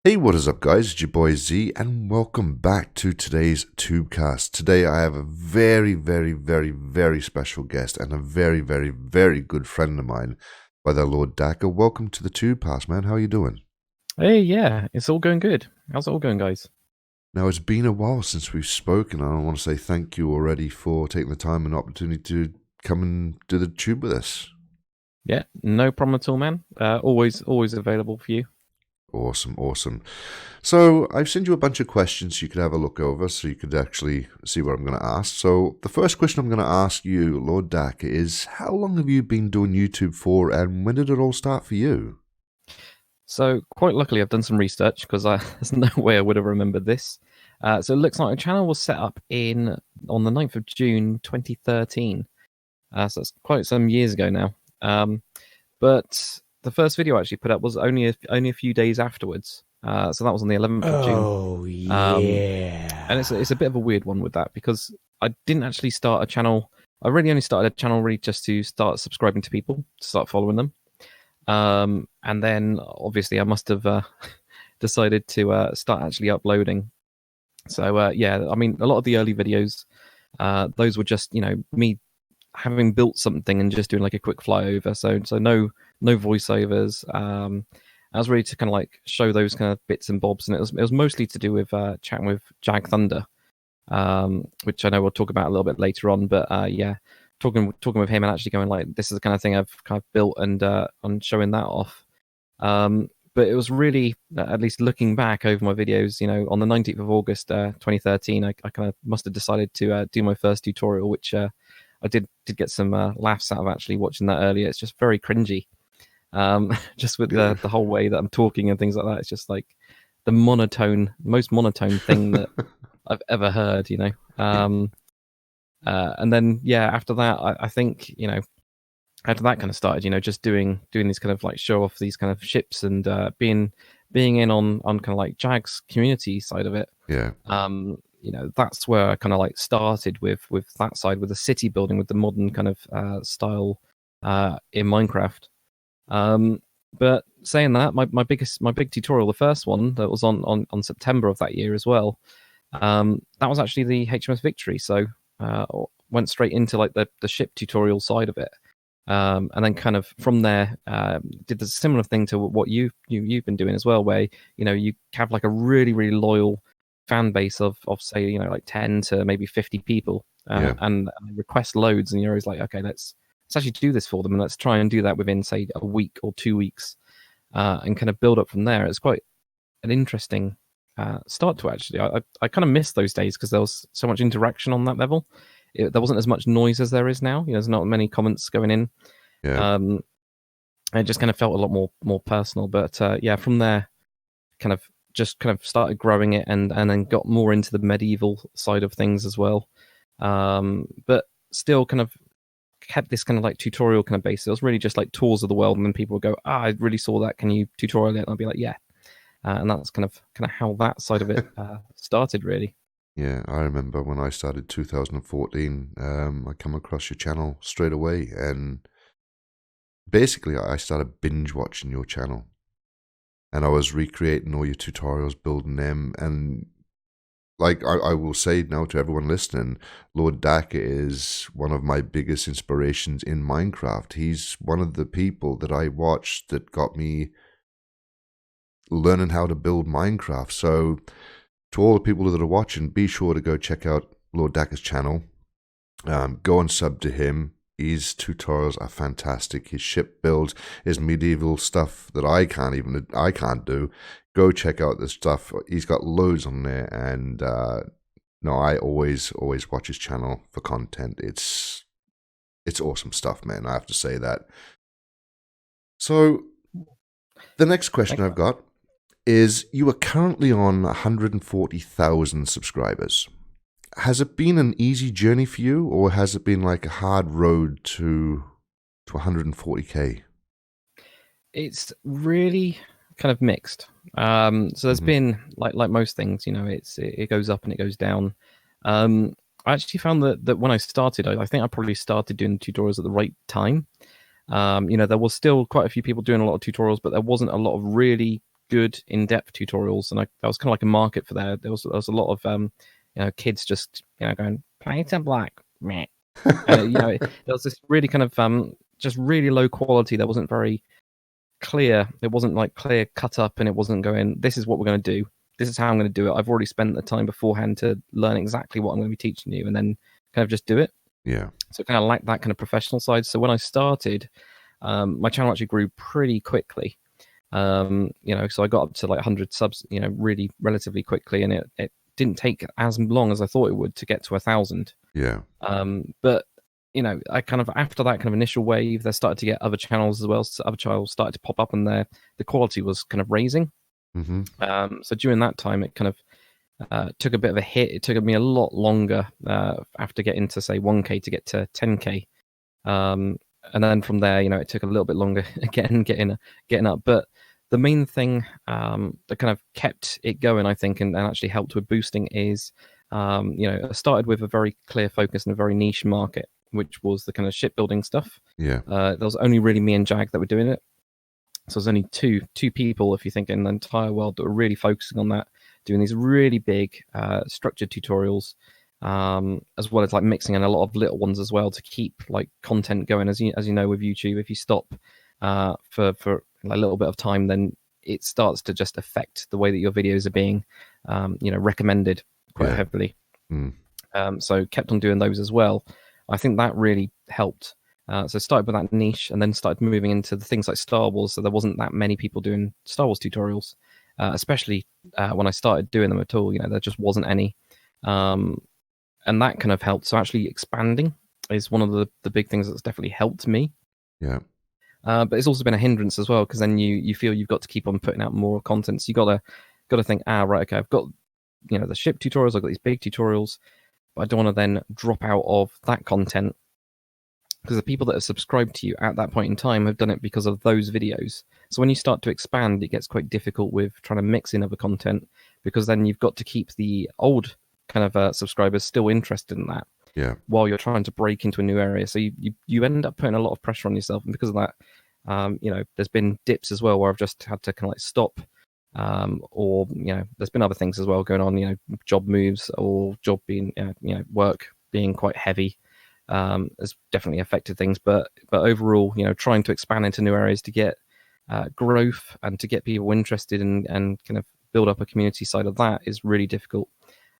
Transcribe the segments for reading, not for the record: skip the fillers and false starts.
Hey, what is up, guys? It's your boy Z, and welcome back to today's TubeCast. Today, I have a very special guest and a very good friend of mine by the Lord Dakr. Welcome to the TubeCast, man. How are you doing? Hey, yeah, it's all going good. How's it all going, guys? Now, it's been a while since we've spoken. I want to say thank you already for taking the time and opportunity to come and do the tube with us. Yeah, no problem at all, man. Always available for you. Awesome. So I've sent you a bunch of questions you could have a look over so you could actually see what I'm going to ask. So the first question I'm going to ask you, Lord Dakr, is how long have you been doing YouTube for and when did it all start for you? So, quite luckily, I've done some research because there's no way I would have remembered this. So it looks like the channel was set up in on the 9th of June 2013. So it's quite some years ago now. But the first video I actually put up was only a few days afterwards. So that was on the 11th of June. Oh Um, and yeah. it's a bit of a weird one with that because I didn't actually start a channel. I really only started a channel really just to start subscribing to people, to start following them. And then obviously I must have decided to start actually uploading. So yeah, I mean, a lot of the early videos, those were just me having built something and just doing like a quick flyover. So no voiceovers. I was ready to kind of like show those kind of bits and bobs, and it was mostly to do with chatting with Jag Thunder, which I know we'll talk about a little bit later on. But yeah, talking with him and actually going like, this is the kind of thing I've kind of built and on showing that off. But it was really, at least looking back over my videos, on the 19th of August 2013, I kind of must have decided to do my first tutorial, which I did get some laughs out of actually watching that earlier. It's just very cringy, just with the whole way that I'm talking and things like that. It's just like the most monotone thing that I've ever heard. And then yeah, after that, I think after that kind of started, just doing these kind of like show off these kind of ships and being in on kind of like Jag's community side of it. Yeah. That's where I kind of like started with that side, with the city building, with the modern kind of style in Minecraft. But saying that, my big tutorial, the first one that was on September of that year as well, that was actually the HMS Victory. So went straight into like the ship tutorial side of it. And then kind of from there did the similar thing to what you've been doing as well, where you have like a really loyal fan base of say like 10 to maybe 50 people, Yeah. and request loads, and you're always like, okay, let's actually do this for them, and let's try and do that within say a week or 2 weeks, and kind of build up from there. It's quite an interesting start to actually. I kind of miss those days because there was so much interaction on that level. There wasn't as much noise as there is now. There's not many comments going in. Yeah. Um, it just kind of felt a lot more personal. But yeah, from there, kind of started growing it, and then got more into the medieval side of things as well. But still kind of kept this kind of like tutorial kind of base. It was really just like tours of the world, and then people would go, I really saw that. Can you tutorial it? And I'd be like, yeah. And that's kind of how that side of it started, really. Yeah, I remember when I started 2014, I come across your channel straight away and basically I started binge watching your channel. And I was recreating all your tutorials, building them, and like I will say now to everyone listening, Lord Dakr is one of my biggest inspirations in Minecraft. He's one of the people that I watched that got me learning how to build Minecraft. So to all the people that are watching, be sure to go check out Lord Dakr's channel. Go and sub to him. His tutorials are fantastic. His ship builds, his medieval stuff that I can't do. Go check out this stuff. He's got loads on there, and no, I always watch his channel for content. It's awesome stuff, man. I have to say that. So the next question Thanks. I've got is: you are currently on 140,000 subscribers. Has it been an easy journey for you, or has it been like a hard road to 140K? It's really kind of mixed. So there's Mm-hmm. been like most things, it goes up and it goes down. I actually found that when I started, I think I probably started doing tutorials at the right time. There was still quite a few people doing a lot of tutorials, but there wasn't a lot of really good in-depth tutorials, and that was kind of like a market for that. There was a lot of kids just going play to black, meh. And there was this really kind of just really low quality. That wasn't very clear. It wasn't like clear cut up, and it wasn't going, this is what we're going to do. This is how I'm going to do it. I've already spent the time beforehand to learn exactly what I'm going to be teaching you, and then kind of just do it. Yeah. So kind of lacked that kind of professional side. So when I started, my channel actually grew pretty quickly. So I got up to like 100 subs, really relatively quickly, and it didn't take as long as I thought it would to get to 1,000. Yeah. But I kind of, after that kind of initial wave, they started to get other channels as well. So other channels started to pop up, and the quality was kind of raising. Mm-hmm. So during that time, it kind of took a bit of a hit. It took me a lot longer after getting to say 1K to get to 10K. And then from there, it took a little bit longer again getting up. But the main thing that kind of kept it going, I think, and actually helped with boosting is, I started with a very clear focus and a very niche market, which was the kind of shipbuilding stuff. Yeah. There was only really me and Jag that were doing it. So there's only two people, if you think, in the entire world that were really focusing on that, doing these really big structured tutorials, as well as like mixing in a lot of little ones as well to keep like content going. As you know with YouTube, if you stop for like a little bit of time, then it starts to just affect the way that your videos are being recommended quite heavily. So kept on doing those as well. I think that really helped. So started with that niche, and then started moving into the things like Star Wars. So there wasn't that many people doing Star Wars tutorials, especially when I started doing them at all. There just wasn't any, and that kind of helped. So actually expanding is one of the big things that's definitely helped me. Yeah. But it's also been a hindrance as well, because then you feel you've got to keep on putting out more content. So you got to think, right, okay, I've got the ship tutorials, I've got these big tutorials, but I don't want to then drop out of that content, because the people that are subscribed to you at that point in time have done it because of those videos. So when you start to expand, it gets quite difficult with trying to mix in other content, because then you've got to keep the old kind of subscribers still interested in that, while you're trying to break into a new area. So you end up putting a lot of pressure on yourself, and because of that, there's been dips as well where I've just had to kind of like stop, or there's been other things as well going on, job moves or job being work being quite heavy. Has definitely affected things, but overall, trying to expand into new areas to get growth and to get people interested and kind of build up a community side of that is really difficult.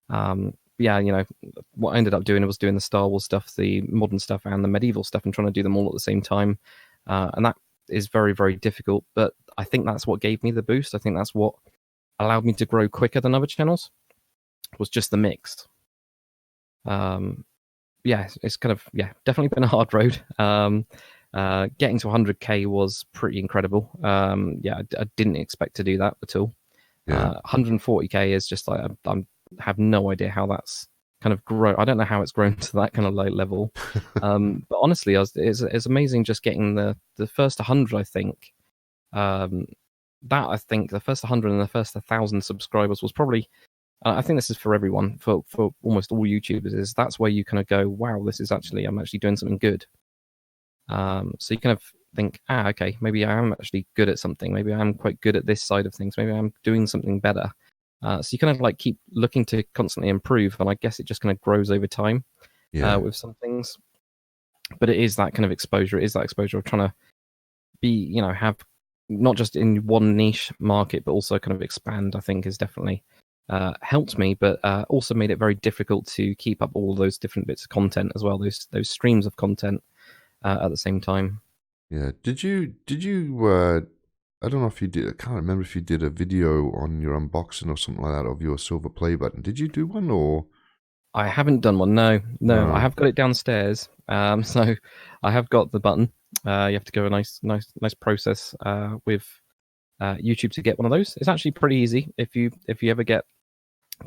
What I ended up doing was doing the Star Wars stuff, the modern stuff, and the medieval stuff, and trying to do them all at the same time, and that is very, very difficult. But I think that's what gave me the boost. I think that's what allowed me to grow quicker than other channels, was just the mix. It's kind of definitely been a hard road. Getting to 100K was pretty incredible. I didn't expect to do that at all. 140K is just like I have no idea how that's kind of grown. I don't know how it's grown to that kind of low level. But honestly, it's amazing just getting the first 100. I think the first 100 and the first 1,000 subscribers was probably. I think this is for everyone, for almost all YouTubers, is that's where you kind of go, wow, I'm actually doing something good. So you kind of think, okay, maybe I am actually good at something. Maybe I am quite good at this side of things. Maybe I'm doing something better. So you kind of like keep looking to constantly improve, and I guess it just kind of grows over time with some things. But it is that kind of exposure. It is that exposure of trying to be, have not just in one niche market, but also kind of expand, I think is definitely helped me, but also made it very difficult to keep up all those different bits of content as well, those streams of content at the same time. Yeah. Did you I don't know if you did, I can't remember if you did a video on your unboxing or something like that of your silver play button. Did you do one, or? I haven't done one. No. I have got it downstairs. So I have got the button. You have to go a nice process with YouTube to get one of those. It's actually pretty easy if you ever get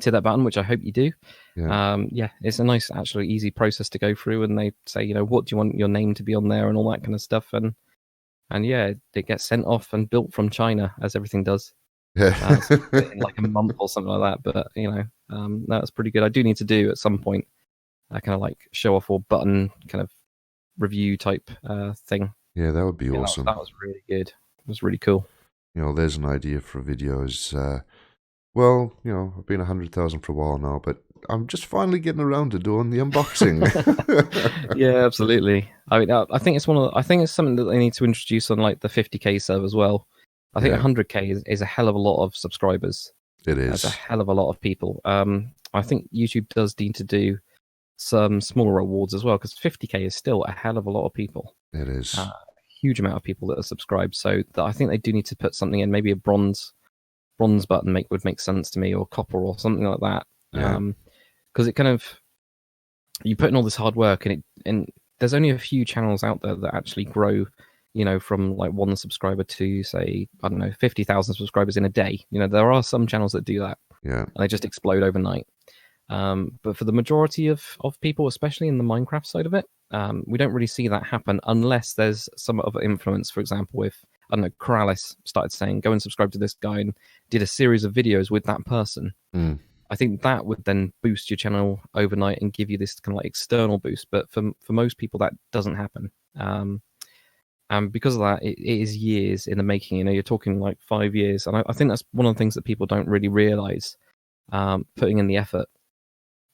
to that button, which I hope you do. It's a nice, actually easy process to go through, and they say, what do you want your name to be on there and all that kind of stuff, and it gets sent off and built from China, as everything does. So in like a month or something like that. But that's pretty good. I do need to do at some point a kind of like show off or button kind of review type thing. Yeah, that would be awesome. That was really good. It was really cool. there's an idea for a video is, well, I've been 100,000 for a while now, but I'm just finally getting around to doing the unboxing. Yeah, absolutely. I mean, I think it's I think it's something that they need to introduce on like the 50k server as well. I think Yeah. 100k is a hell of a lot of subscribers. It That's a is. hell of a lot of people. I think YouTube does need to do some smaller awards as well, because 50k is still a hell of a lot of people. It is. Huge amount of people that are subscribed. So I think they do need to put something in, maybe a bronze button would make sense to me, or copper or something like that. Yeah. Because it kind of, you put in all this hard work, and there's only a few channels out there that actually grow, from like 1 subscriber to, say, I don't know, 50,000 subscribers in a day. There are some channels that do that. Yeah. And they just explode overnight. But for the majority of people, especially in the Minecraft side of it, we don't really see that happen unless there's some other influence. For example, if, I don't know, Corrales started saying, go and subscribe to this guy, and did a series of videos with that person. I think that would then boost your channel overnight and give you this kind of like external boost. But for most people, that doesn't happen. And because of that, it is years in the making. You're talking like 5 years. And I think that's one of the things that people don't really realize, putting in the effort.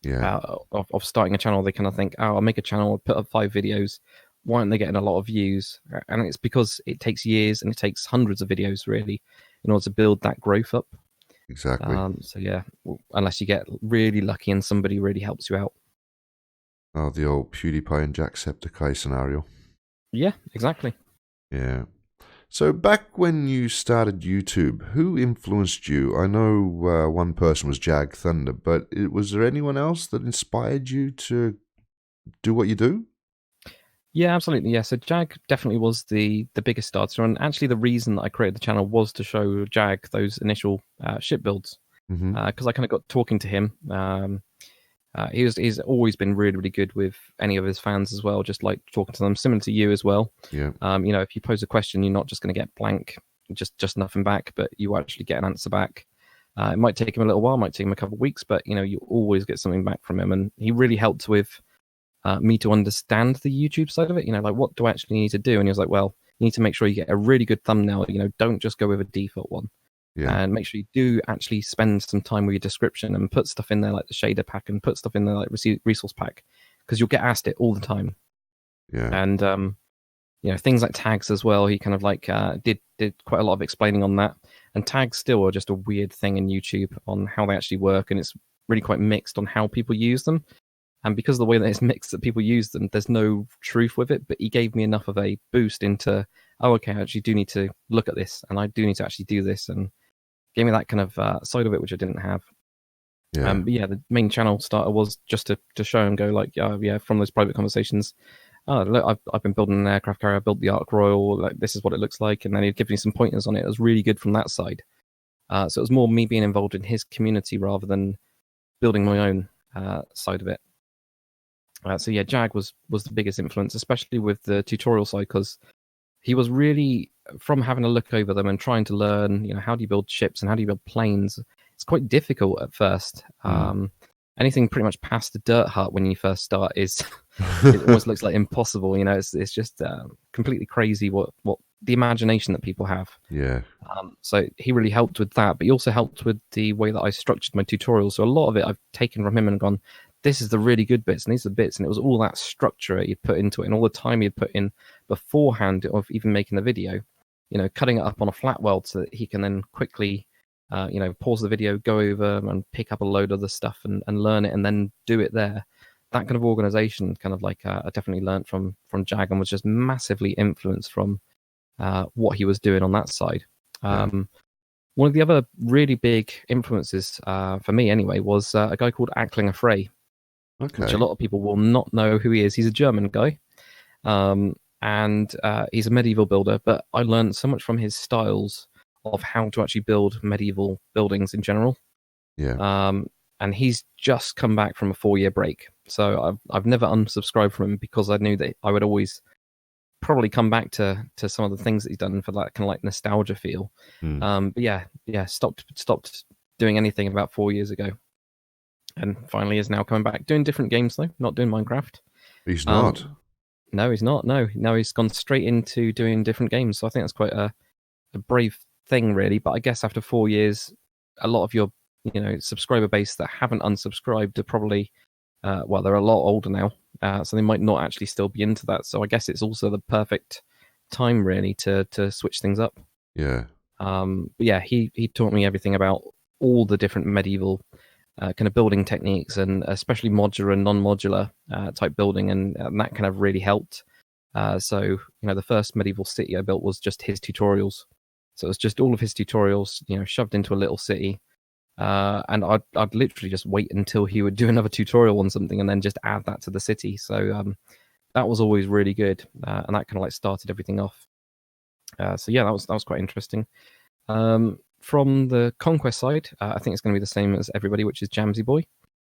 Yeah. Of starting a channel. They kind of think, oh, I'll make a channel, I'll put up 5 videos. Why aren't they getting a lot of views? And it's because it takes years and it takes hundreds of videos, really, in order to build that growth up. Exactly. So yeah, unless you get really lucky and somebody really helps you out. Oh, the old PewDiePie and Jacksepticeye scenario. Yeah, exactly. Yeah. So back when you started YouTube, who influenced you? I know one person was Jag Thunder, but was there anyone else that inspired you to do what you do? Yeah, absolutely. Yeah, so Jag definitely was the biggest starter, and actually the reason that I created the channel was to show Jag those initial ship builds, because I kind of got talking to him. He's always been really, really good with any of his fans as well, just like talking to them, similar to you as well. Yeah. If you pose a question, you're not just going to get blank, just nothing back, but you actually get an answer back. It might take him a little while, might take him a couple of weeks, but you always get something back from him, and he really helped with me to understand the YouTube side of it. Like, what do I actually need to do? And he was like, well, you need to make sure you get a really good thumbnail. Don't just go with a default one. Yeah. And make sure you do actually spend some time with your description and put stuff in there like the shader pack, and put stuff in there like resource pack, because you'll get asked it all the time. Yeah. And things like tags as well. He kind of like did quite a lot of explaining on that. And tags still are just a weird thing in YouTube on how they actually work, and it's really quite mixed on how people use them. And because of the way that it's mixed that people use them, there's no truth with it. But he gave me enough of a boost into, oh, okay, I actually do need to look at this, and I do need to actually do this, and gave me that kind of side of it, which I didn't have. Yeah. But yeah, the main channel starter was just to show and go like, yeah, from those private conversations, oh, look, I've been building an aircraft carrier, I built the Ark Royal, like this is what it looks like. And then he'd give me some pointers on it. It was really good from that side. So it was more me being involved in his community rather than building my own side of it. So yeah, Jag was the biggest influence, especially with the tutorial side, because he was really, from having a look over them and trying to learn, how do you build ships and how do you build planes? It's quite difficult at first. Anything pretty much past the dirt hut when you first start is, it almost looks like impossible. It's just completely crazy what the imagination that people have. Yeah. So he really helped with that, but he also helped with the way that I structured my tutorials. So a lot of it I've taken from him and gone, this is the really good bits and these are the bits, and it was all that structure you'd put into it and all the time you'd put in beforehand of even making the video, cutting it up on a flat weld so that he can then quickly pause the video, go over and pick up a load of the stuff and learn it and then do it there. That kind of organization kind of like I definitely learned from Jag, and was just massively influenced from what he was doing on that side. One of the other really big influences for me anyway was a guy called Acklinger Frey. Okay. Which a lot of people will not know who he is. He's a German guy, and he's a medieval builder. But I learned so much from his styles of how to actually build medieval buildings in general. Yeah. And he's just come back from a 4-year break, so I've never unsubscribed from him because I knew that I would always probably come back to some of the things that he's done for that kind of like nostalgia feel. But yeah, stopped doing anything about 4 years ago. And finally is now coming back, doing different games though, not doing Minecraft. He's not. No, he's not. No, he's gone straight into doing different games. So I think that's quite a brave thing really. But I guess after 4 years, a lot of your subscriber base that haven't unsubscribed are probably they're a lot older now, so they might not actually still be into that. So I guess it's also the perfect time really to switch things up. Yeah. But yeah, he taught me everything about all the different medieval kind of building techniques, and especially modular and non-modular type building, and that kind of really helped. So the first medieval city I built was just his tutorials. So it was just all of his tutorials, shoved into a little city. And I'd literally just wait until he would do another tutorial on something and then just add that to the city. So that was always really good, and that kind of like started everything off. So yeah, that was quite interesting. From the conquest side, I think it's going to be the same as everybody, which is Jamsy Boy.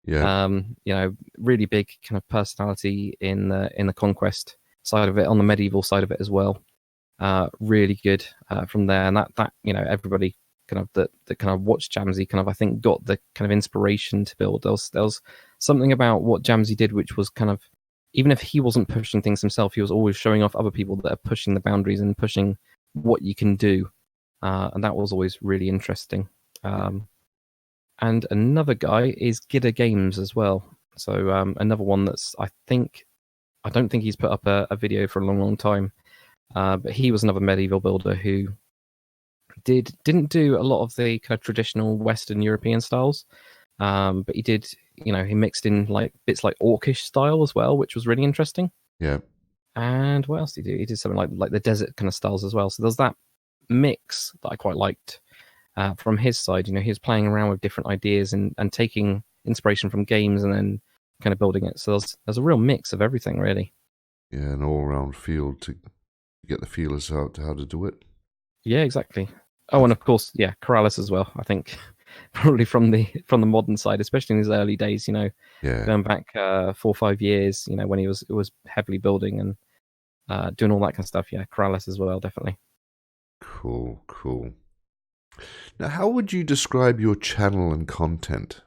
Yeah. Really big kind of personality in the conquest side of it, on the medieval side of it as well. Really good from there, and that everybody kind of that kind of watched Jamsy kind of, I think, got the kind of inspiration to build. There was something about what Jamsy did which was kind of, even if he wasn't pushing things himself, he was always showing off other people that are pushing the boundaries and pushing what you can do, and that was always really interesting. And another guy is Gidda Games as well. So another one that's, I don't think he's put up a video for a long time, but he was another medieval builder who didn't do a lot of the kind of traditional Western European styles, but he did, he mixed in like bits like Orcish style as well, which was really interesting. Yeah. And what else did he do? He did something like the desert kind of styles as well. So there's that mix that I quite liked from his side. He was playing around with different ideas and taking inspiration from games and then kind of building it. So there's a real mix of everything, really. Yeah, an all-round feel to get the feelers out to how to do it. Yeah, exactly. Oh, and of course, yeah, Corrales as well. I think probably from the modern side, especially in his early days, Yeah. going back 4 or 5 years, when he was heavily building and doing all that kind of stuff. Yeah, Corrales as well, definitely. Cool. Now, how would you describe your channel and content?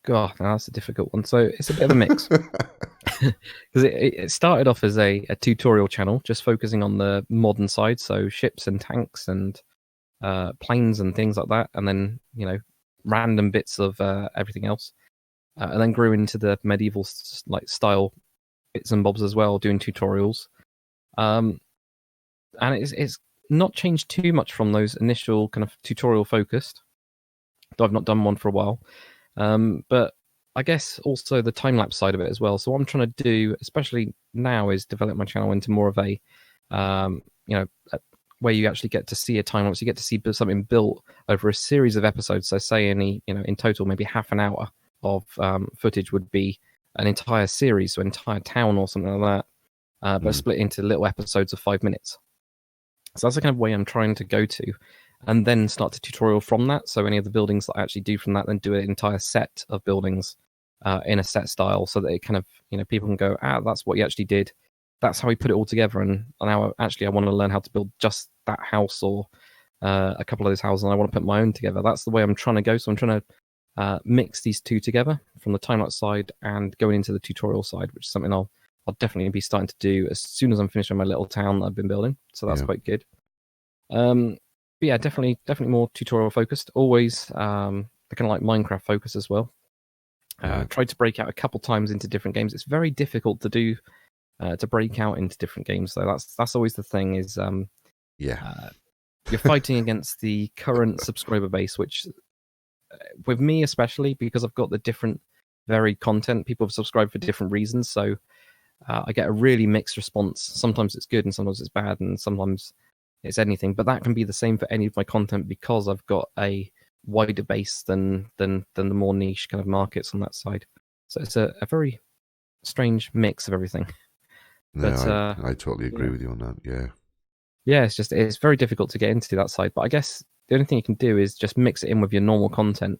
God, that's a difficult one. So it's a bit of a mix. Because it started off as a tutorial channel, just focusing on the modern side, so ships and tanks and planes and things like that, and then random bits of everything else, and then grew into the medieval like style bits and bobs as well, doing tutorials. And it's not changed too much from those initial kind of tutorial focused, though I've not done one for a while. But I guess also the time-lapse side of it as well. So what I'm trying to do, especially now, is develop my channel into more of a, where you actually get to see a time-lapse. You get to see something built over a series of episodes. So say in total, maybe half an hour of footage would be an entire series, so entire town or something like that, but split into little episodes of 5 minutes. So that's the kind of way I'm trying to go to. And then start to tutorial from that. So any of the buildings that I actually do from that, then do an entire set of buildings in a set style, so that it kind of, people can go, that's what he actually did. That's how he put it all together. And now actually I want to learn how to build just that house or a couple of those houses, and I want to put my own together. That's the way I'm trying to go. So I'm trying to mix these two together from the time-lapse side and going into the tutorial side, which is something I'll definitely be starting to do as soon as I'm finished with my little town that I've been building. So that's quite good. But yeah, definitely more tutorial focused. Always kind of like Minecraft focus as well. Tried to break out a couple times into different games. It's very difficult to do to break out into different games. So that's always the thing is you're fighting against the current subscriber base, which with me especially, because I've got the different varied content, people have subscribed for different reasons. So I get a really mixed response. Sometimes it's good and sometimes it's bad, and sometimes it's anything. But that can be the same for any of my content, because I've got a wider base than the more niche kind of markets on that side. So it's a very strange mix of everything. No, But I totally agree with you on that. Yeah, it's very difficult to get into that side. But I guess the only thing you can do is just mix it in with your normal content.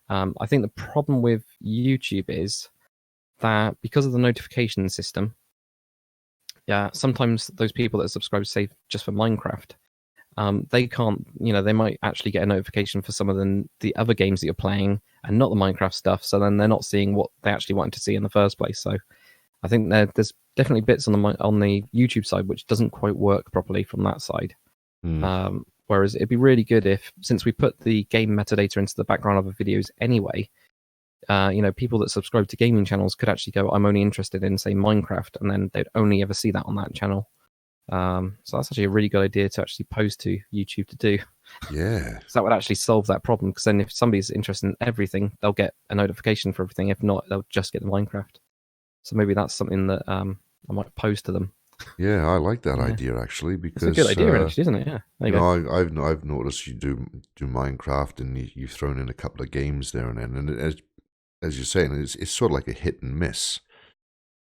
I think the problem with YouTube is that because of the notification system, sometimes those people that subscribe, say, just for Minecraft, they can't, they might actually get a notification for some of the other games that you're playing and not the Minecraft stuff. So then they're not seeing what they actually wanted to see in the first place. So I think there's definitely bits on the YouTube side which doesn't quite work properly from that side. Whereas it'd be really good if, since we put the game metadata into the background of the videos anyway, people that subscribe to gaming channels could actually go, I'm only interested in, say, Minecraft, and then they'd only ever see that on that channel. So that's actually a really good idea to actually post to YouTube to do. Yeah. So that would actually solve that problem, because then if somebody's interested in everything, they'll get a notification for everything. If not, they'll just get the Minecraft. So maybe that's something that I might post to them. Yeah, I like that idea actually, because it's a good idea, actually, isn't it? Yeah. There you go. I've noticed you do Minecraft, and you've thrown in a couple of games there and then, and as you're saying, it's sort of like a hit and miss,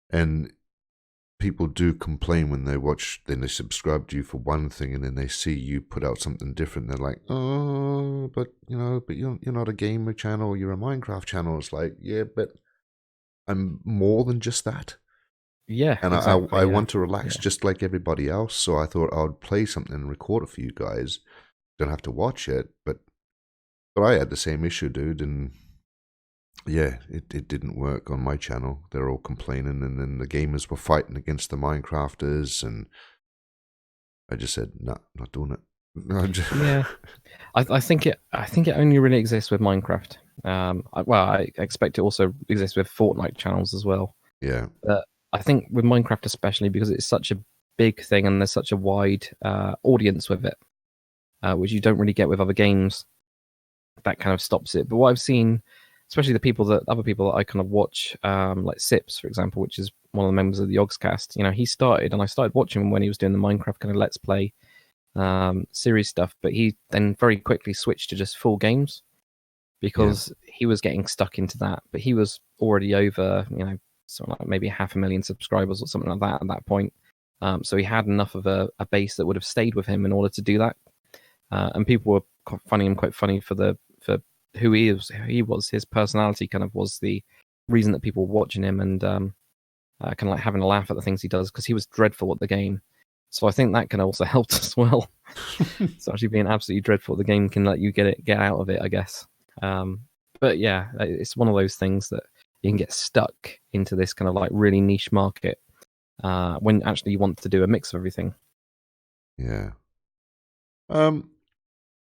and people do complain when they subscribe to you for one thing, and then they see you put out something different. They're like, oh, but you're not a gamer channel, you're a Minecraft channel. It's like, yeah, but I'm more than just that. Yeah, and exactly, I want to relax just like everybody else. So I thought I would play something and record it for you guys. Don't have to watch it, but I had the same issue, dude, and yeah, it didn't work on my channel. They're all complaining, and then the gamers were fighting against the Minecrafters, and I just said, nah, not doing it. Yeah, I think it only really exists with Minecraft. I expect it also exists with Fortnite channels as well. Yeah. I think with Minecraft especially, because it's such a big thing and there's such a wide audience with it, which you don't really get with other games. That kind of stops it. But what I've seen, especially other people that I kind of watch, like Sips, for example, which is one of the members of the Yogscast. He started, and I started watching him when he was doing the Minecraft kind of Let's Play series stuff, but he then very quickly switched to just full games, because he was getting stuck into that. But he was already over, something like maybe 500,000 subscribers or something like that at that point. So he had enough of a base that would have stayed with him in order to do that. And people were finding him quite funny for who he is. He was, his personality kind of was the reason that people were watching him, and kind of like having a laugh at the things he does, because he was dreadful at the game. So I think that can also help as well. So actually being absolutely dreadful at the game can let you get out of it, I guess. But yeah, it's one of those things that you can get stuck into this kind of like really niche market when actually you want to do a mix of everything. Yeah.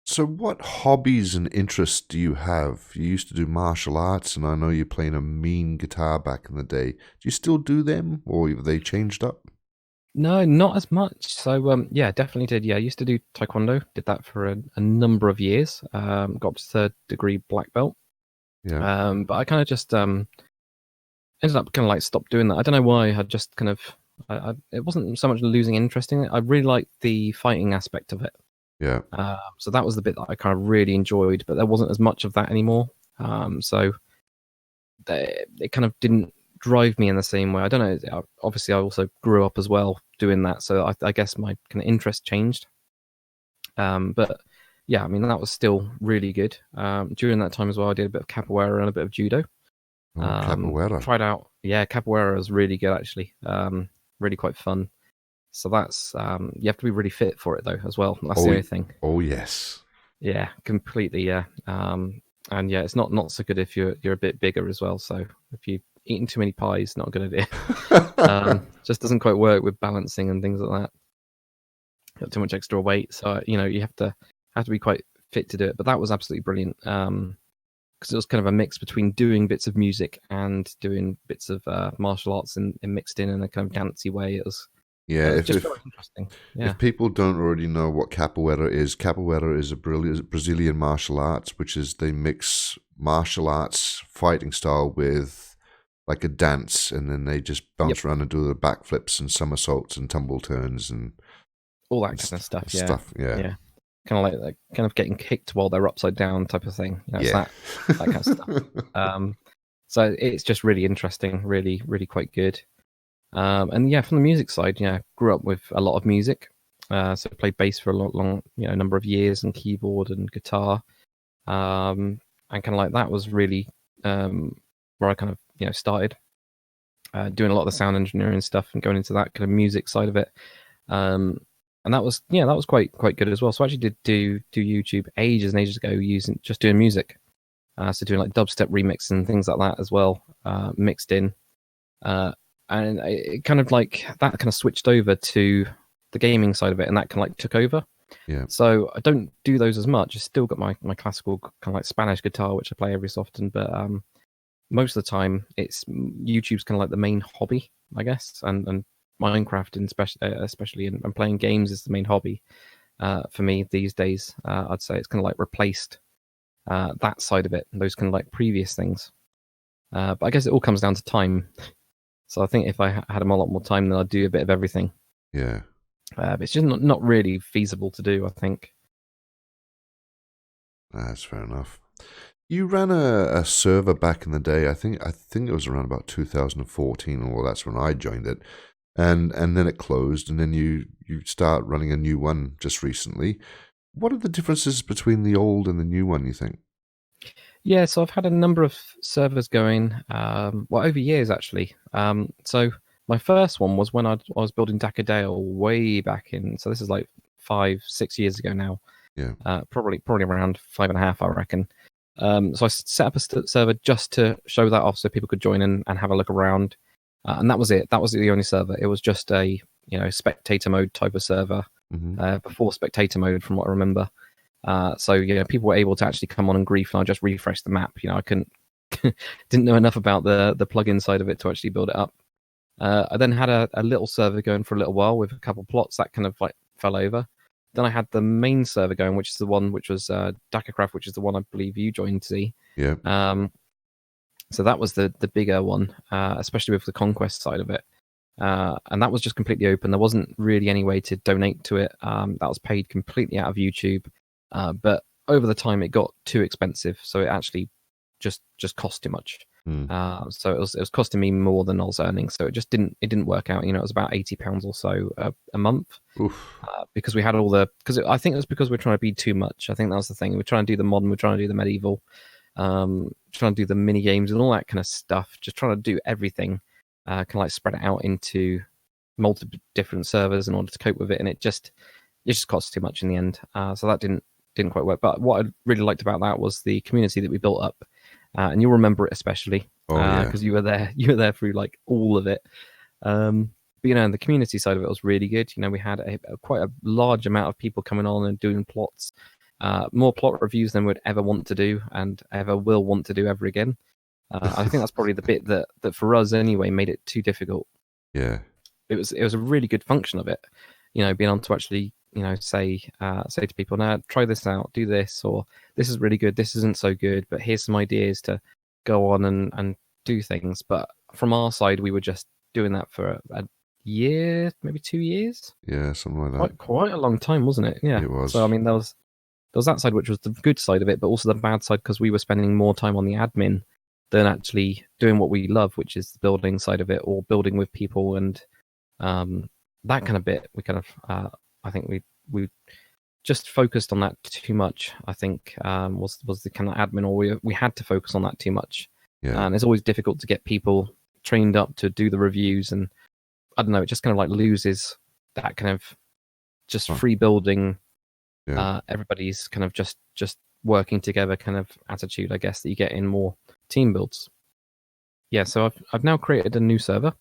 So what hobbies and interests do you have? You used to do martial arts, and I know you're playing a mean guitar back in the day. Do you still do them, or have they changed up? No, not as much. So yeah, definitely did. Yeah, I used to do taekwondo. Did that for a number of years. Got up to 3rd degree black belt. Yeah. But I kind of just ended up kind of like stopped doing that. I don't know why. I just kind of it wasn't so much losing interest in it. I really liked the fighting aspect of it. Yeah. So that was the bit that I kind of really enjoyed, but there wasn't as much of that anymore. So it kind of didn't drive me in the same way. I don't know. Obviously, I also grew up as well doing that, so I guess my kind of interest changed. But yeah, I mean, that was still really good. During that time as well, I did a bit of capoeira and a bit of judo. Capoeira. Tried out. Yeah, capoeira was really good, actually. Really quite fun. So that's you have to be really fit for it though as well. That's the only thing. Oh yes. Yeah, completely. Yeah. And yeah, it's not so good if you're a bit bigger as well. So if you're eating too many pies, not a good idea. Just doesn't quite work with balancing and things like that. Got too much extra weight, so you have to be quite fit to do it. But that was absolutely brilliant. Because it was kind of a mix between doing bits of music and doing bits of martial arts and mixed in a kind of dancey way. It was just very interesting. Yeah. If people don't already know what capoeira is a Brazilian martial arts, which is they mix martial arts fighting style with like a dance, and then they just bounce around and do the backflips and somersaults and tumble turns and all that kind of stuff. Yeah. Kind of like kind of getting kicked while they're upside down type of thing. It's that kind of stuff. So it's just really interesting, really, really quite good. And yeah, from the music side, grew up with a lot of music. So played bass for a long number of years, and keyboard and guitar. And kind of like that was really where I kind of started doing a lot of the sound engineering stuff and going into that kind of music side of it. And that was quite good as well. So I actually did do YouTube ages and ages ago just doing music. So doing like dubstep remix and things like that as well, mixed in. And it kind of like that kind of switched over to the gaming side of it, and that kind of like took over. Yeah. So I don't do those as much. I've still got my classical kind of like Spanish guitar, which I play every so often, but most of the time it's YouTube's kind of like the main hobby, I guess, and Minecraft and especially and playing games is the main hobby for me these days. I'd say it's kind of like replaced that side of it, those kind of like previous things. But I guess it all comes down to time. So I think if I had a lot more time, then I'd do a bit of everything. Yeah. But it's just not really feasible to do, I think. That's fair enough. You ran a server back in the day. I think it was around about 2014, or that's when I joined it, and then it closed, and then you start running a new one just recently. What are the differences between the old and the new one, you think? Yeah, so I've had a number of servers going, over years actually. So my first one was when I was building Dakr way back in. So this is like 5-6 years ago now. Yeah. Probably around 5.5, I reckon. So I set up a server just to show that off, so people could join in and have a look around. And that was it. That was the only server. It was just a spectator mode type of server before spectator mode, from what I remember. So people were able to actually come on and grief, and I just refreshed the map. I couldn't, didn't know enough about the plugin side of it to actually build it up. I then had a little server going for a little while with a couple plots that kind of like fell over. Then I had the main server going, which is the one which was Dakr, which is the one I believe you joined, Z. Yeah. So that was the bigger one, especially with the conquest side of it. And that was just completely open. There wasn't really any way to donate to it. That was paid completely out of YouTube. But over the time, it got too expensive, so it actually just cost too much. So it was costing me more than I was earning. So it didn't work out. It was about £80 or so a month. Because we had I think it was because we're trying to be too much. I think that was the thing. We're trying to do the modern, we're trying to do the medieval, trying to do the mini games and all that kind of stuff. Just trying to do everything, kind of like spread it out into multiple different servers in order to cope with it, and it just cost too much in the end. So that didn't quite work. But what I really liked about that was the community that we built up, and you'll remember it especially because you were there. You were there through like all of it. But the community side of it was really good. We had quite a large amount of people coming on and doing plots, more plot reviews than we'd ever want to do and ever will want to do ever again. I think that's probably the bit that for us anyway made it too difficult. Yeah, it was a really good function of it. Being able to actually say to people, now try this out, do this, or this is really good, this isn't so good, but here's some ideas to go on and do things. But from our side, we were just doing that for a year, maybe 2 years. Yeah, something like that. Quite a long time, wasn't it? Yeah, it was. So I mean, there was that side, which was the good side of it, but also the bad side, because we were spending more time on the admin than actually doing what we love, which is the building side of it, or building with people and that kind of bit. We kind of I think we just focused on that too much. I think was the kind of admin, or we had to focus on that too much. Yeah. And it's always difficult to get people trained up to do the reviews, and I don't know, it just kind of like loses that kind of just free building. Everybody's kind of just working together kind of attitude, I guess, that you get in more team builds. Yeah, so I've now created a new server.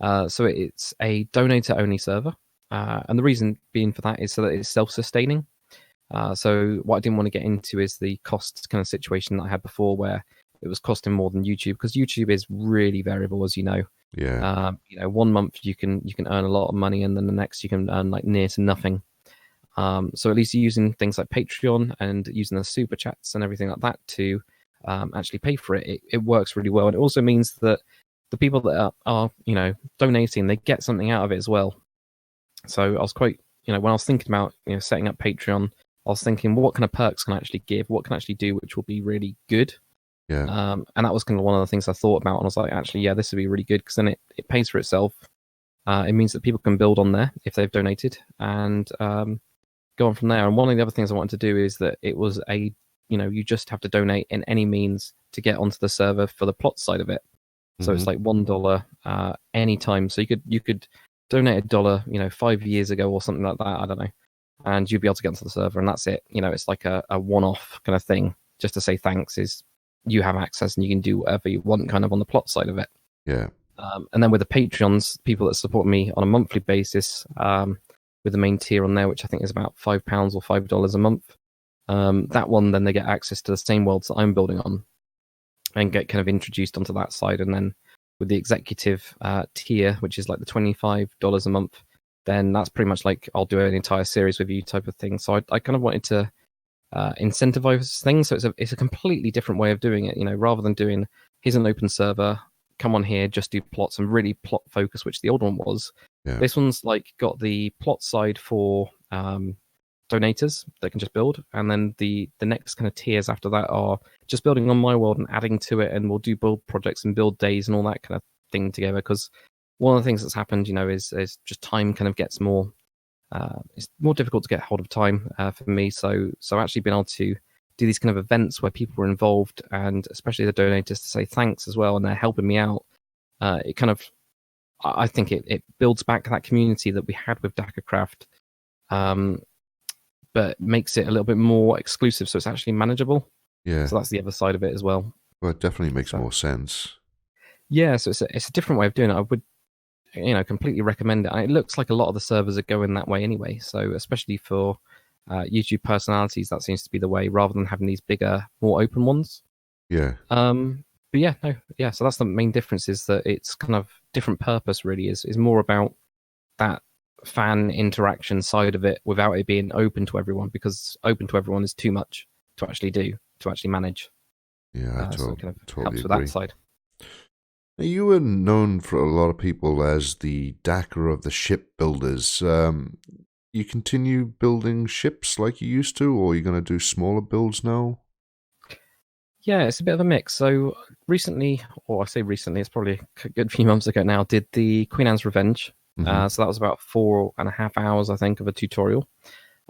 So it's a donator only server. And the reason being for that is so that it's self-sustaining. So what I didn't want to get into is the cost kind of situation that I had before, where it was costing more than YouTube, because YouTube is really variable, as you know. Yeah. 1 month you can earn a lot of money, and then the next you can earn like near to nothing. So at least using things like Patreon and using the super chats and everything like that to actually pay for it, it works really well. And it also means that the people that are donating, they get something out of it as well. So I was quite, when I was thinking about setting up Patreon, I was thinking, well, what kind of perks can I actually give? What can I actually do which will be really good? Yeah. And that was kind of one of the things I thought about, and I was like, actually, yeah, this would be really good, because then it pays for itself. It means that people can build on there if they've donated, and go on from there. And one of the other things I wanted to do is that it was you just have to donate in any means to get onto the server for the plot side of it. So it's like $1 anytime. So you could donate $1, 5 years ago or something like that. I don't know, and you'd be able to get onto the server, and that's it. It's like a one-off kind of thing, just to say thanks. Is you have access and you can do whatever you want, kind of on the plot side of it. Yeah. And then with the Patreons, people that support me on a monthly basis, with with the main tier on there, which I think is about £5 or $5 a month. That one, then they get access to the same worlds that I'm building on and get kind of introduced onto that side. And then with the executive tier, which is like the $25 a month, then that's pretty much like I'll do an entire series with you type of thing. So I kind of wanted to incentivize things. So it's a completely different way of doing it. Rather than doing here's an open server, come on here, just do plots and really plot focus, which the old one was. Yeah. This one's like got the plot side for donators that can just build, and then the next kind of tiers after that are just building on my world and adding to it, and we'll do build projects and build days and all that kind of thing together. Because one of the things that's happened, is just time kind of gets more. It's more difficult to get hold of time for me. So actually being able to do these kind of events where people are involved, and especially the donators to say thanks as well, and they're helping me out. It kind of, I think it builds back that community that we had with Dakrcraft, but makes it a little bit more exclusive, so it's actually manageable. Yeah. So that's the other side of it as well. Well, it definitely makes more sense. Yeah, so it's a different way of doing it. I would, completely recommend it. And it looks like a lot of the servers are going that way anyway. So especially for YouTube personalities, that seems to be the way, rather than having these bigger, more open ones. Yeah. But yeah. So that's the main difference, is that it's kind of different purpose. Really, is more about that fan interaction side of it, without it being open to everyone, because open to everyone is too much to actually manage. Yeah, so it kind of totally helps with agree. that side. Now, you were known for a lot of people as the Dakr of the ship builders. You continue building ships like you used to, or are you going to do smaller builds now? Yeah, it's a bit of a mix. So recently, or I say recently, it's probably a good few months ago now, did the Queen Anne's Revenge. So that was about 4.5 hours, I think, of a tutorial.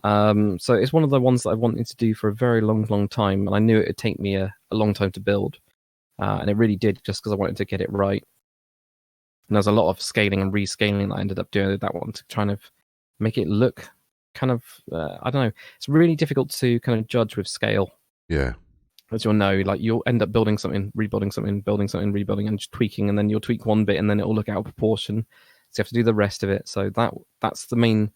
So it's one of the ones that I wanted to do for a very long time, and I knew it would take me a long time to build. And it really did, just because I wanted to get it right. And there's a lot of scaling and rescaling that I ended up doing with that one to kind of make it look kind of, I don't know, it's really difficult to kind of judge with scale. Yeah. As you'll know, like you'll end up building something, rebuilding something, building something, rebuilding, and just tweaking, and then you'll tweak one bit and then it'll look out of proportion. So you have to do the rest of it. So that's the main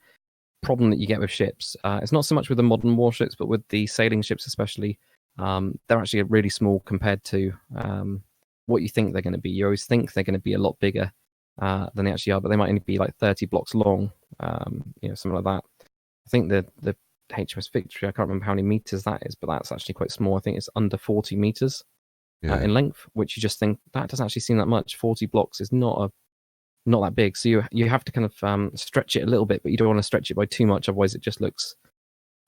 problem that you get with ships. It's not so much with the modern warships, but with the sailing ships especially. They're actually really small compared to what you think they're going to be. You always think they're going to be a lot bigger than they actually are, but they might only be like 30 blocks long, something like that. I think the HMS Victory, I can't remember how many meters that is, but that's actually quite small. I think it's under 40 meters in length, which you just think that doesn't actually seem that much. 40 blocks is not that big, so you have to kind of stretch it a little bit, but you don't want to stretch it by too much, otherwise it just looks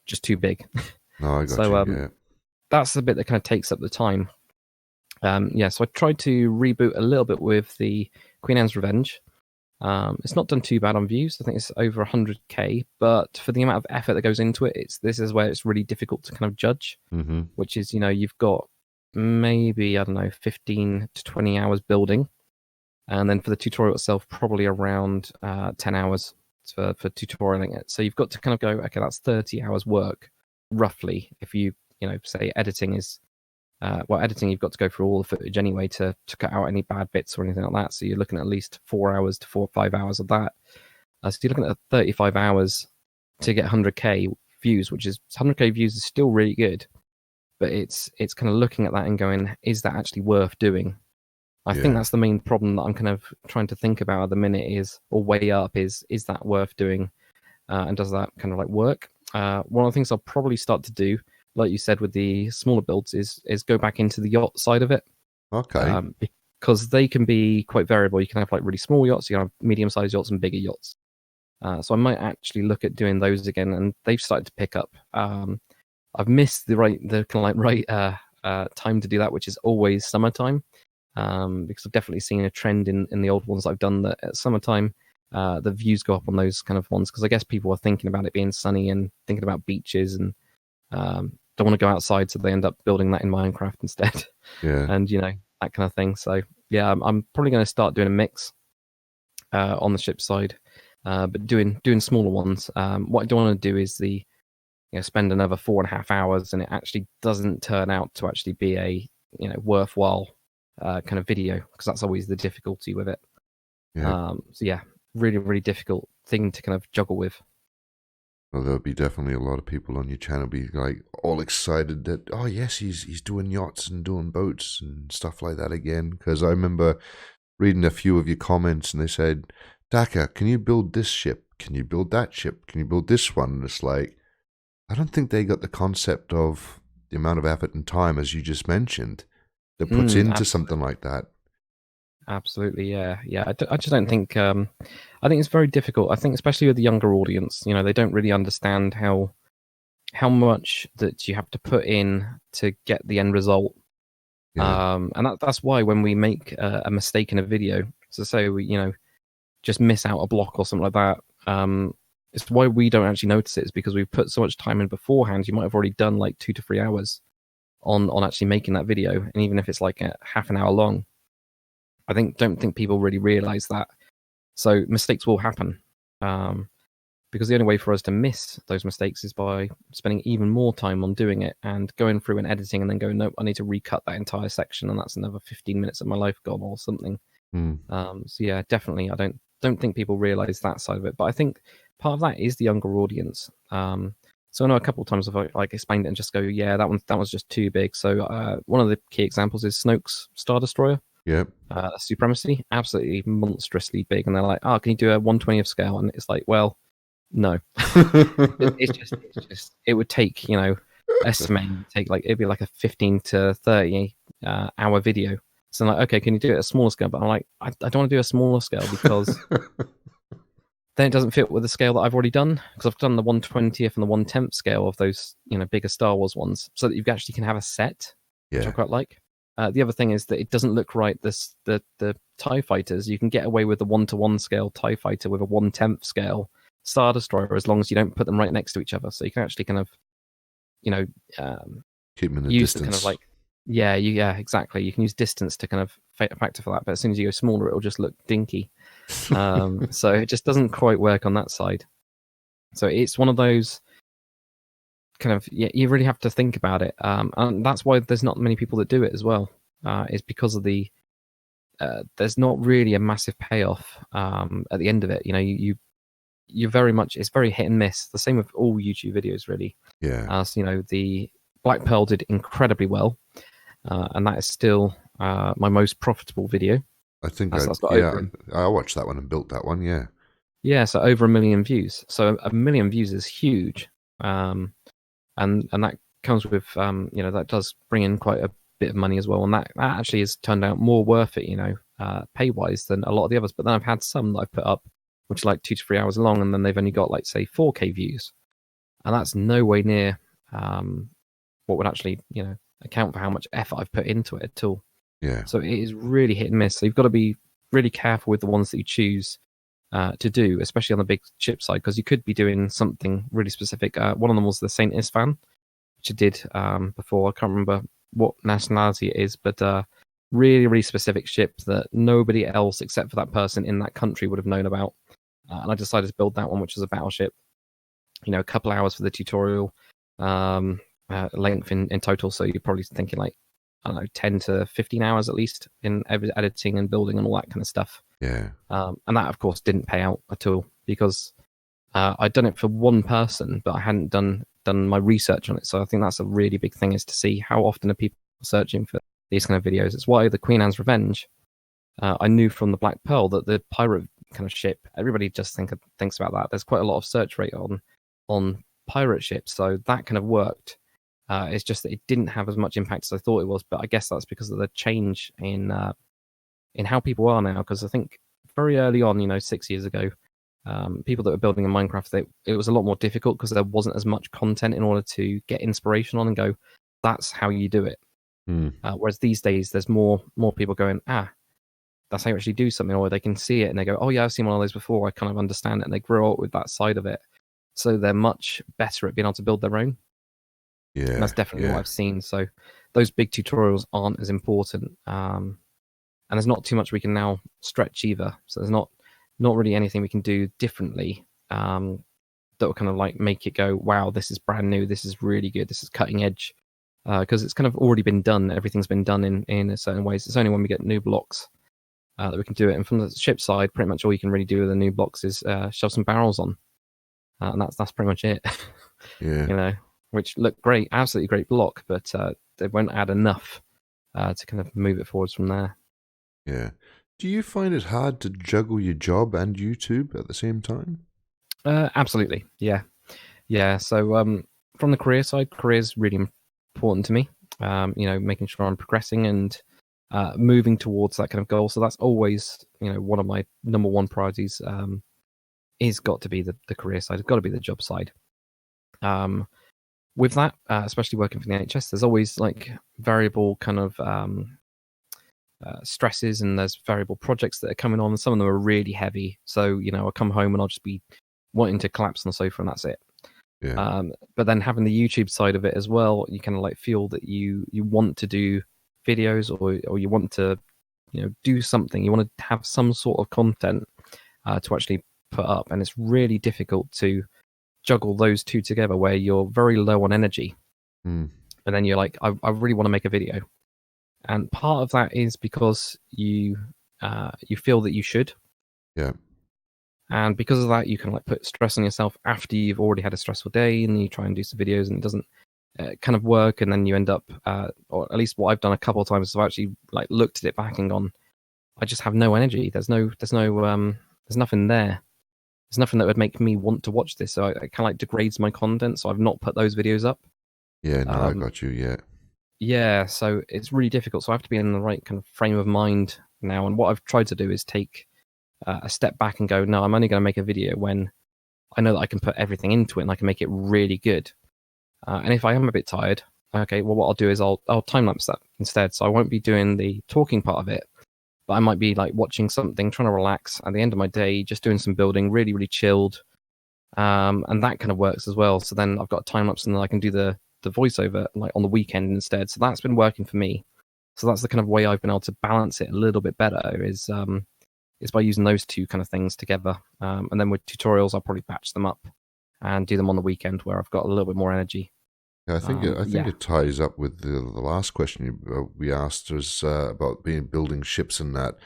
just too big. No, I got you. Yeah. That's the bit that kind of takes up the time. So I tried to reboot a little bit with the Queen Anne's Revenge. It's not done too bad on views. I think it's over 100k, but for the amount of effort that goes into it, this is where it's really difficult to kind of judge. Which is, you've got maybe, I don't know, 15 to 20 hours building, and then for the tutorial itself, probably around 10 hours for tutorialing it. So you've got to kind of go, okay, that's 30 hours work, roughly. If you say editing is, editing, you've got to go through all the footage anyway to cut out any bad bits or anything like that. So you're looking at least 4 hours to 4 or 5 hours of that. So you're looking at 35 hours to get 100k views, which is 100k views is still really good, but it's kind of looking at that and going, is that actually worth doing? I think that's the main problem that I'm kind of trying to think about at the minute, or weigh up, is that worth doing, and does that kind of like work? One of the things I'll probably start to do, like you said with the smaller builds, is go back into the yacht side of it. Okay. Because they can be quite variable. You can have like really small yachts, you can have medium-sized yachts and bigger yachts. So I might actually look at doing those again, and they've started to pick up. I've missed the right time to do that, which is always summertime. Because I've definitely seen a trend in the old ones I've done, that at summertime the views go up on those kind of ones, because I guess people are thinking about it being sunny and thinking about beaches, and don't want to go outside, so they end up building that in Minecraft instead. And that kind of thing. So yeah, I'm probably going to start doing a mix on the ship side, but doing smaller ones. What I don't want to do is spend another 4.5 hours and it actually doesn't turn out to actually be a worthwhile kind of video, because that's always the difficulty with it. So yeah, really difficult thing to kind of juggle with. Well, there'll be definitely a lot of people on your channel be like all excited that, oh yes, he's doing yachts and doing boats and stuff like that again. Because I remember reading a few of your comments and they said, Dakr, can you build this ship? Can you build that ship? Can you build this one? And it's like, I don't think they got the concept of the amount of effort and time, as you just mentioned, that puts into something like that. Absolutely, yeah. I just don't think. I think it's very difficult. I think, especially with the younger audience, they don't really understand how much that you have to put in to get the end result. Yeah. And that's why when we make a mistake in a video, so say we, just miss out a block or something like that, it's why we don't actually notice it. Is because we've put so much time in beforehand. You might have already done like 2 to 3 hours on actually making that video, and even if it's like a half an hour long. I don't think people really realize that. So mistakes will happen, because the only way for us to miss those mistakes is by spending even more time on doing it and going through and editing, and then going, nope, I need to recut that entire section, and that's another 15 minutes of my life gone or something. So yeah, definitely, I don't think people realize that side of it. But I think part of that is the younger audience. So I know a couple of times I've like explained it and just go, yeah, that was just too big. So one of the key examples is Snoke's Star Destroyer. Yep. Supremacy, absolutely monstrously big, and they're like, "Oh, can you do a 1/20th scale?" And it's like, well, no. it's just it would take, estimating take like it'd be like a 15 to 30 hour video. So I'm like, okay, can you do it at a smaller scale? But I'm like, I don't want to do a smaller scale because then it doesn't fit with the scale that I've already done, because I've done the 1/20th and the 1/10th scale of those, bigger Star Wars ones, so that you actually can have a set, which I quite like. The other thing is that it doesn't look right. The TIE fighters, you can get away with the 1-to-1 scale TIE fighter with a 1/10th scale Star Destroyer as long as you don't put them right next to each other. So you can actually kind of, keep them in the use distance. The kind of like, yeah, exactly. You can use distance to kind of factor for that. But as soon as you go smaller, it'll just look dinky. So it just doesn't quite work on that side. So it's one of those kind of, you really have to think about it, and that's why there's not many people that do it as well. Is because of the there's not really a massive payoff at the end of it. You very much, it's very hit and miss. The same with all YouTube videos, really. Yeah. So the Black Pearl did incredibly well, and that is still my most profitable video. I think I watched that one and built that one. Yeah. So over 1 million views. So 1 million views is huge. And that comes with, that does bring in quite a bit of money as well. And that actually has turned out more worth it, pay-wise than a lot of the others. But then I've had some that I've put up, which are like 2 to 3 hours long, and then they've only got, like, say, 4K views. And that's no way near what would actually, account for how much effort I've put into it at all. Yeah. So it is really hit and miss. So you've got to be really careful with the ones that you choose to do, especially on the big chip side, because you could be doing something really specific. One of them was the Saint Isfan, which I did before. I can't remember what nationality it is, but really, really specific ship that nobody else except for that person in that country would have known about. And I decided to build that one, which was a battleship. A couple hours for the tutorial, length in total. So you're probably thinking like, I don't know, 10 to 15 hours at least in editing and building and all that kind of stuff. Yeah. And that, of course, didn't pay out at all because I'd done it for one person, but I hadn't done my research on it. So I think that's a really big thing, is to see how often are people searching for these kind of videos. It's why the Queen Anne's Revenge, I knew from the Black Pearl that the pirate kind of ship, everybody just thinks about that. There's quite a lot of search rate on pirate ships, so that kind of worked. It's just that it didn't have as much impact as I thought it was, but I guess that's because of the change in how people are now. Because I think very early on, 6 years ago, people that were building in Minecraft, it was a lot more difficult because there wasn't as much content in order to get inspiration on and go, that's how you do it. Whereas these days, there's more people going, that's how you actually do something, or they can see it and they go, oh yeah, I've seen one of those before, I kind of understand it, and they grow up with that side of it. So they're much better at being able to build their own. Yeah, and that's definitely what I've seen. So those big tutorials aren't as important, and there's not too much we can now stretch either. So there's not really anything we can do differently that will kind of like make it go, wow, this is brand new, this is really good, this is cutting edge, because it's kind of already been done. Everything's been done in a certain ways. It's only when we get new blocks that we can do it. And from the ship side, pretty much all you can really do with the new blocks is shove some barrels on. and that's pretty much it. Yeah. You know, which look great, absolutely great block, but they won't add enough to kind of move it forwards from there. Yeah. Do you find it hard to juggle your job and YouTube at the same time? Absolutely, yeah, yeah. So from the career side, career is really important to me. You know, making sure I'm progressing and moving towards that kind of goal. So that's always, you know, one of my number one priorities. Is got to be the career side. It's got to be the job side. With that, especially working for the NHS, there's always like variable kind of stresses, and there's variable projects that are coming on. Some of them are really heavy, so you know I'll come home and I'll just be wanting to collapse on the sofa, and that's it. Yeah. But then having the YouTube side of it as well, you kind of like feel that you want to do videos, or you want to, you know, do something. You want to have some sort of content to actually put up, and it's really difficult to juggle those two together where you're very low on energy, Mm. and then you're like, I really want to make a video. And part of that is because you feel that you should, Yeah. and because of that, you can like put stress on yourself after you've already had a stressful day, and then you try and do some videos, and it doesn't kind of work, and then you end up, or at least what I've done a couple of times, is I've actually like looked at it back and gone, I just have no energy. There's nothing there. There's nothing that would make me want to watch this. So it kind of like degrades my content. So I've not put those videos up. Yeah. No, I got you. Yeah. Yeah, so it's really difficult. So I have to be in the right kind of frame of mind now. And what I've tried to do is take a step back and go, no, I'm only going to make a video when I know that I can put everything into it and I can make it really good. And if I am a bit tired, okay, well, what I'll do is I'll time lapse that instead. So I won't be doing the talking part of it, but I might be like watching something, trying to relax at the end of my day, just doing some building, really, really chilled. And that kind of works as well. So then I've got a time lapse, and then I can do the voiceover like on the weekend instead. So that's been working for me. So that's the kind of way I've been able to balance it a little bit better is by using those two kind of things together. And then with tutorials, I'll probably batch them up and do them on the weekend where I've got a little bit more energy. Yeah, I think it ties up with the last question we asked us about building ships and that.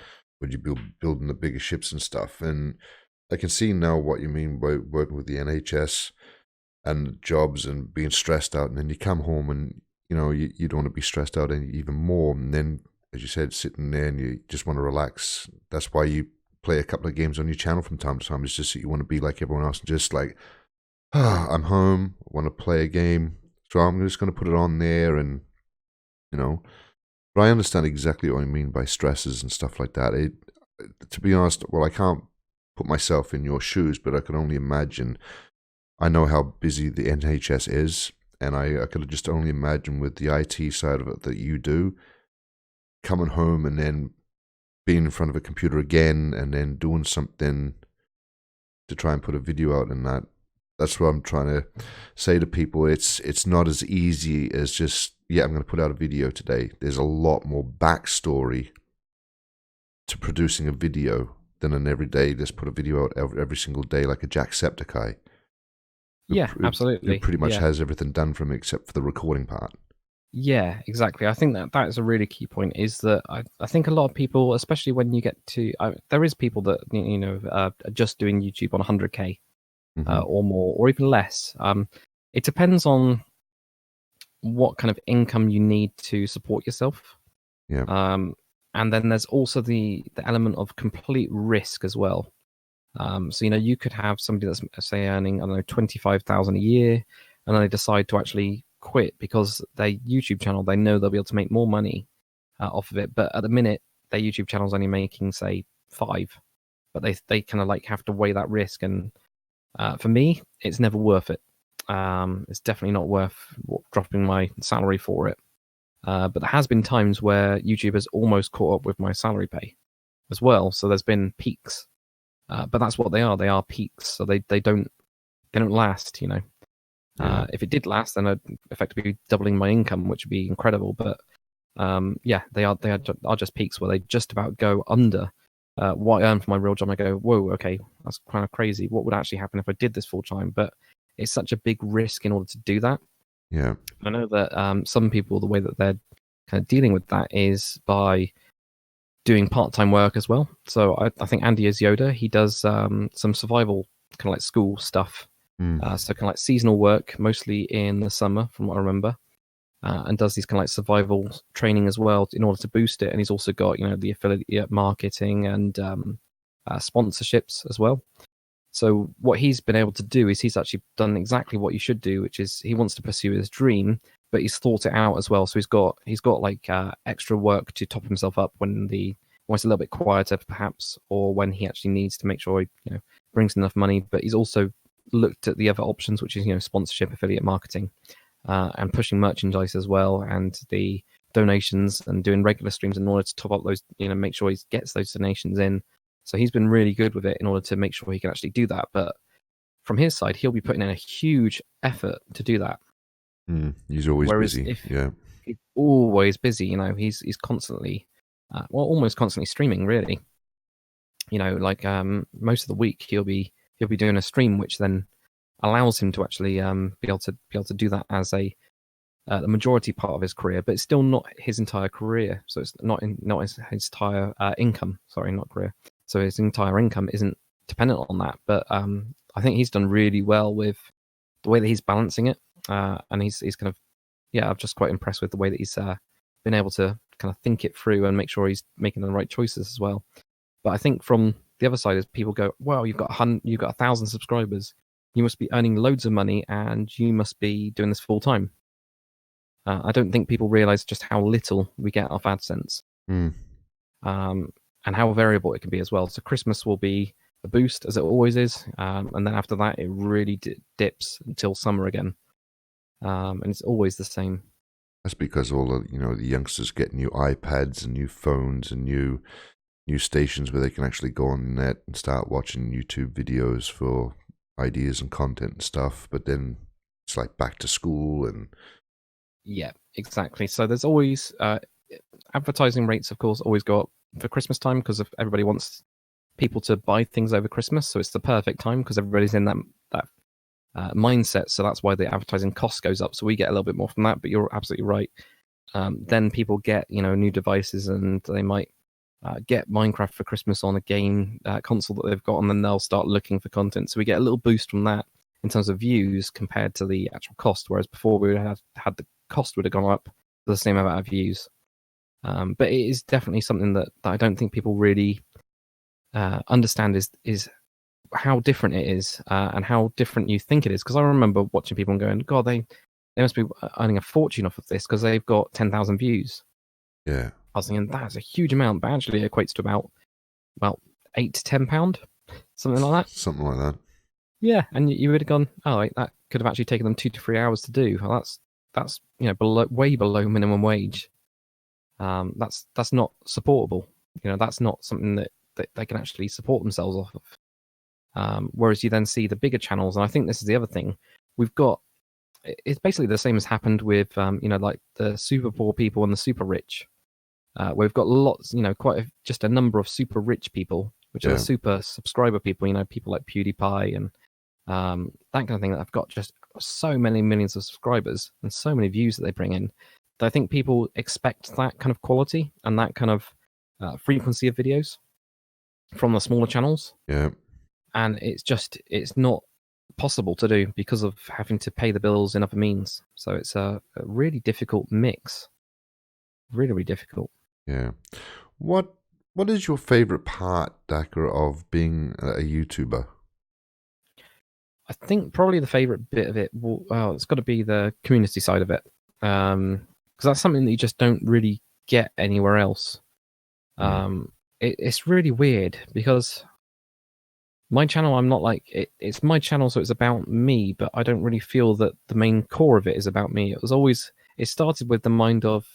Would you be building the bigger ships and stuff? And I can see now what you mean by working with the NHS and jobs and being stressed out, and then you come home and you know you don't want to be stressed out even more. And then, as you said, sitting there and you just want to relax. That's why you play a couple of games on your channel from time to time. It's just that you want to be like everyone else and just like, I'm home, I want to play a game. So I'm just going to put it on there, and you know. But I understand exactly what I mean by stresses and stuff like that. To be honest, well, I can't put myself in your shoes, but I can only imagine. I know how busy the NHS is, and I could just only imagine with the IT side of it that you do, coming home and then being in front of a computer again, and then doing something to try and put a video out, and that. That's what I'm trying to say to people. It's not as easy as just, yeah, I'm going to put out a video today. There's a lot more backstory to producing a video than an everyday just put a video out every single day like a Jacksepticeye. Yeah, absolutely. Who pretty much yeah. has everything done for him except for the recording part. Yeah, exactly. I think that is a really key point. Is that I think a lot of people, especially when you get to, there is people that you know are just doing YouTube on 100K. Or more, or even less. It depends on what kind of income you need to support yourself. Yeah. And then there's also the element of complete risk as well. So you know, you could have somebody that's say earning, I don't know, 25,000 a year, and then they decide to actually quit because their YouTube channel, they know they'll be able to make more money off of it. But at the minute, their YouTube channel's only making say 5, but they kind of like have to weigh that risk. And for me, it's never worth it. It's definitely not worth dropping my salary for it. But there has been times where YouTube has almost caught up with my salary pay as well. So there's been peaks, but that's what they are. They are peaks. So they don't last. You know, if it did last, then I'd effectively be doubling my income, which would be incredible. But yeah, they are just peaks where they just about go under what I earn for my real job. I go, whoa, okay, that's kind of crazy. What would actually happen if I did this full time? But it's such a big risk in order to do that. Yeah. I know that some people, the way that they're kind of dealing with that is by doing part-time work as well. So I think Andy is Yoda. He does some survival kind of like school stuff So kind of like seasonal work, mostly in the summer, from what I remember, and does these kind of like survival training as well in order to boost it. And he's also got, you know, the affiliate marketing and sponsorships as well. So what he's been able to do is he's actually done exactly what you should do, which is he wants to pursue his dream, but he's thought it out as well. So he's got like extra work to top himself up when it's a little bit quieter, perhaps, or when he actually needs to make sure he, you know, brings enough money. But he's also looked at the other options, which is, you know, sponsorship, affiliate marketing, and pushing merchandise as well, and the donations, and doing regular streams in order to top up those, you know, make sure he gets those donations in. So he's been really good with it in order to make sure he can actually do that. But from his side, he'll be putting in a huge effort to do that. He's always busy. Yeah, he's always busy. You know, he's constantly, almost constantly streaming. Really, you know, like most of the week he'll be doing a stream, which then allows him to actually be able to do that as the majority part of his career, but it's still not his entire career. So it's not his entire income. Sorry, not career. So his entire income isn't dependent on that. But I think he's done really well with the way that he's balancing it, and he's kind of, I'm just quite impressed with the way that he's been able to kind of think it through and make sure he's making the right choices as well. But I think from the other side is people go, well, you've got 1,000 subscribers, you must be earning loads of money, and you must be doing this full time. I don't think people realize just how little we get off AdSense, and how variable it can be as well. So Christmas will be a boost, as it always is, and then after that, it really dips until summer again, and it's always the same. That's because all the the youngsters get new iPads and new phones and new stations where they can actually go on the net and start watching YouTube videos for ideas and content and stuff. But then it's like back to school and. Yeah, exactly. So there's always advertising rates, of course, always go up for Christmas time because everybody wants people to buy things over Christmas. So it's the perfect time because everybody's in that mindset. So that's why the advertising cost goes up. So we get a little bit more from that. But you're absolutely right. Then people get new devices, and they might get Minecraft for Christmas on a game console that they've got, and then they'll start looking for content. So we get a little boost from that in terms of views compared to the actual cost. Whereas before we would have had the cost would have gone up for the same amount of views. But it is definitely something that I don't think people really understand is how different it is, and how different you think it is. Because I remember watching people and going, God, they must be earning a fortune off of this because they've got 10,000 views. Yeah. I was thinking that's a huge amount, but actually it equates to about £8 to £10, something like that. Something like that. Yeah, and you would have gone, that could have actually taken them 2 to 3 hours to do. Well, that's way below minimum wage. That's not supportable. That's not something that they can actually support themselves off of. Whereas you then see the bigger channels, and I think this is the other thing. It's basically the same as happened with like the super poor people and the super rich. We've got lots, just a number of super rich people, which are the super subscriber people. People like PewDiePie and that kind of thing that have got just so many millions of subscribers and so many views that they bring in. That I think people expect that kind of quality and that kind of frequency of videos from the smaller channels. Yeah. And it's not possible to do because of having to pay the bills in other means. So it's a really difficult mix. Really, really difficult. Yeah. What is your favorite part, Dakr, of being a YouTuber? I think probably the favorite bit of it, it's got to be the community side of it. Because that's something that you just don't really get anywhere else. It's really weird because my channel, I'm not like it's my channel, so it's about me, but I don't really feel that the main core of it is about me. It started with the mind of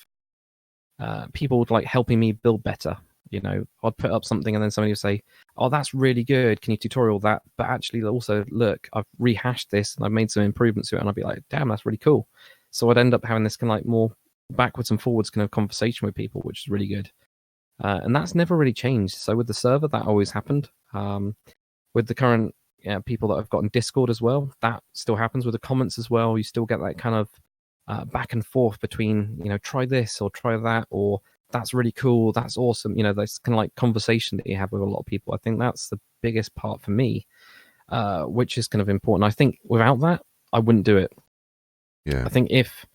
people like helping me build better. I'd put up something and then somebody would say, oh, that's really good, can you tutorial that? But actually also, look, I've rehashed this and I've made some improvements to it, and I'd be like, damn, that's really cool. So I'd end up having this kind of like more backwards and forwards kind of conversation with people, which is really good. And that's never really changed. So with the server, that always happened. With the current people that I've got in Discord as well, that still happens. With the comments as well, you still get that kind of back and forth between, try this or try that, or that's really cool, that's awesome. This kind of like conversation that you have with a lot of people. I think that's the biggest part for me. which is kind of important. I think without that, I wouldn't do it. Yeah. I think if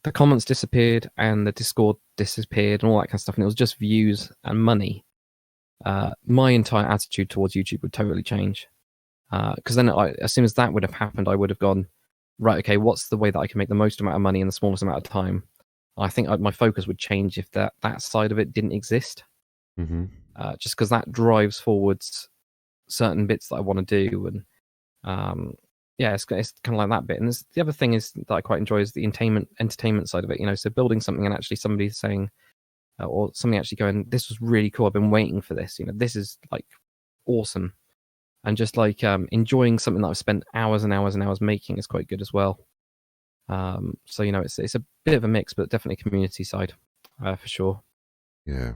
the comments disappeared and the Discord disappeared and all that kind of stuff, and it was just views and money, my entire attitude towards YouTube would totally change. Because then, as soon as that would have happened, I would have gone, right, okay, what's the way that I can make the most amount of money in the smallest amount of time? I think my focus would change if that side of it didn't exist. Mm-hmm. Just because that drives forwards certain bits that I want to do, and yeah, it's kind of like that bit. And the other thing is that I quite enjoy is the entertainment side of it. So building something and actually somebody saying, or somebody actually going, "This was really cool. I've been waiting for this. This is like awesome." And just like enjoying something that I've spent hours and hours and hours making is quite good as well. So it's a bit of a mix, but definitely community side for sure. Yeah.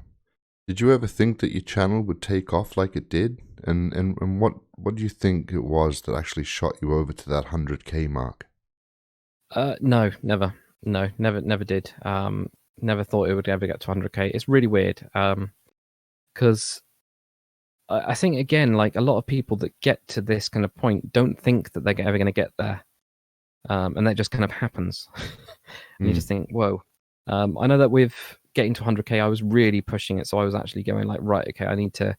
Did you ever think that your channel would take off like it did? And what do you think it was that actually shot you over to that 100K mark? No, never. No, never did. Never thought it would ever get to 100K. It's really weird. Because I think, again, like a lot of people that get to this kind of point don't think that they're ever going to get there. And that just kind of happens. And you just think, whoa. I know that with getting to 100K, I was really pushing it. So I was actually going like, right, okay, I need to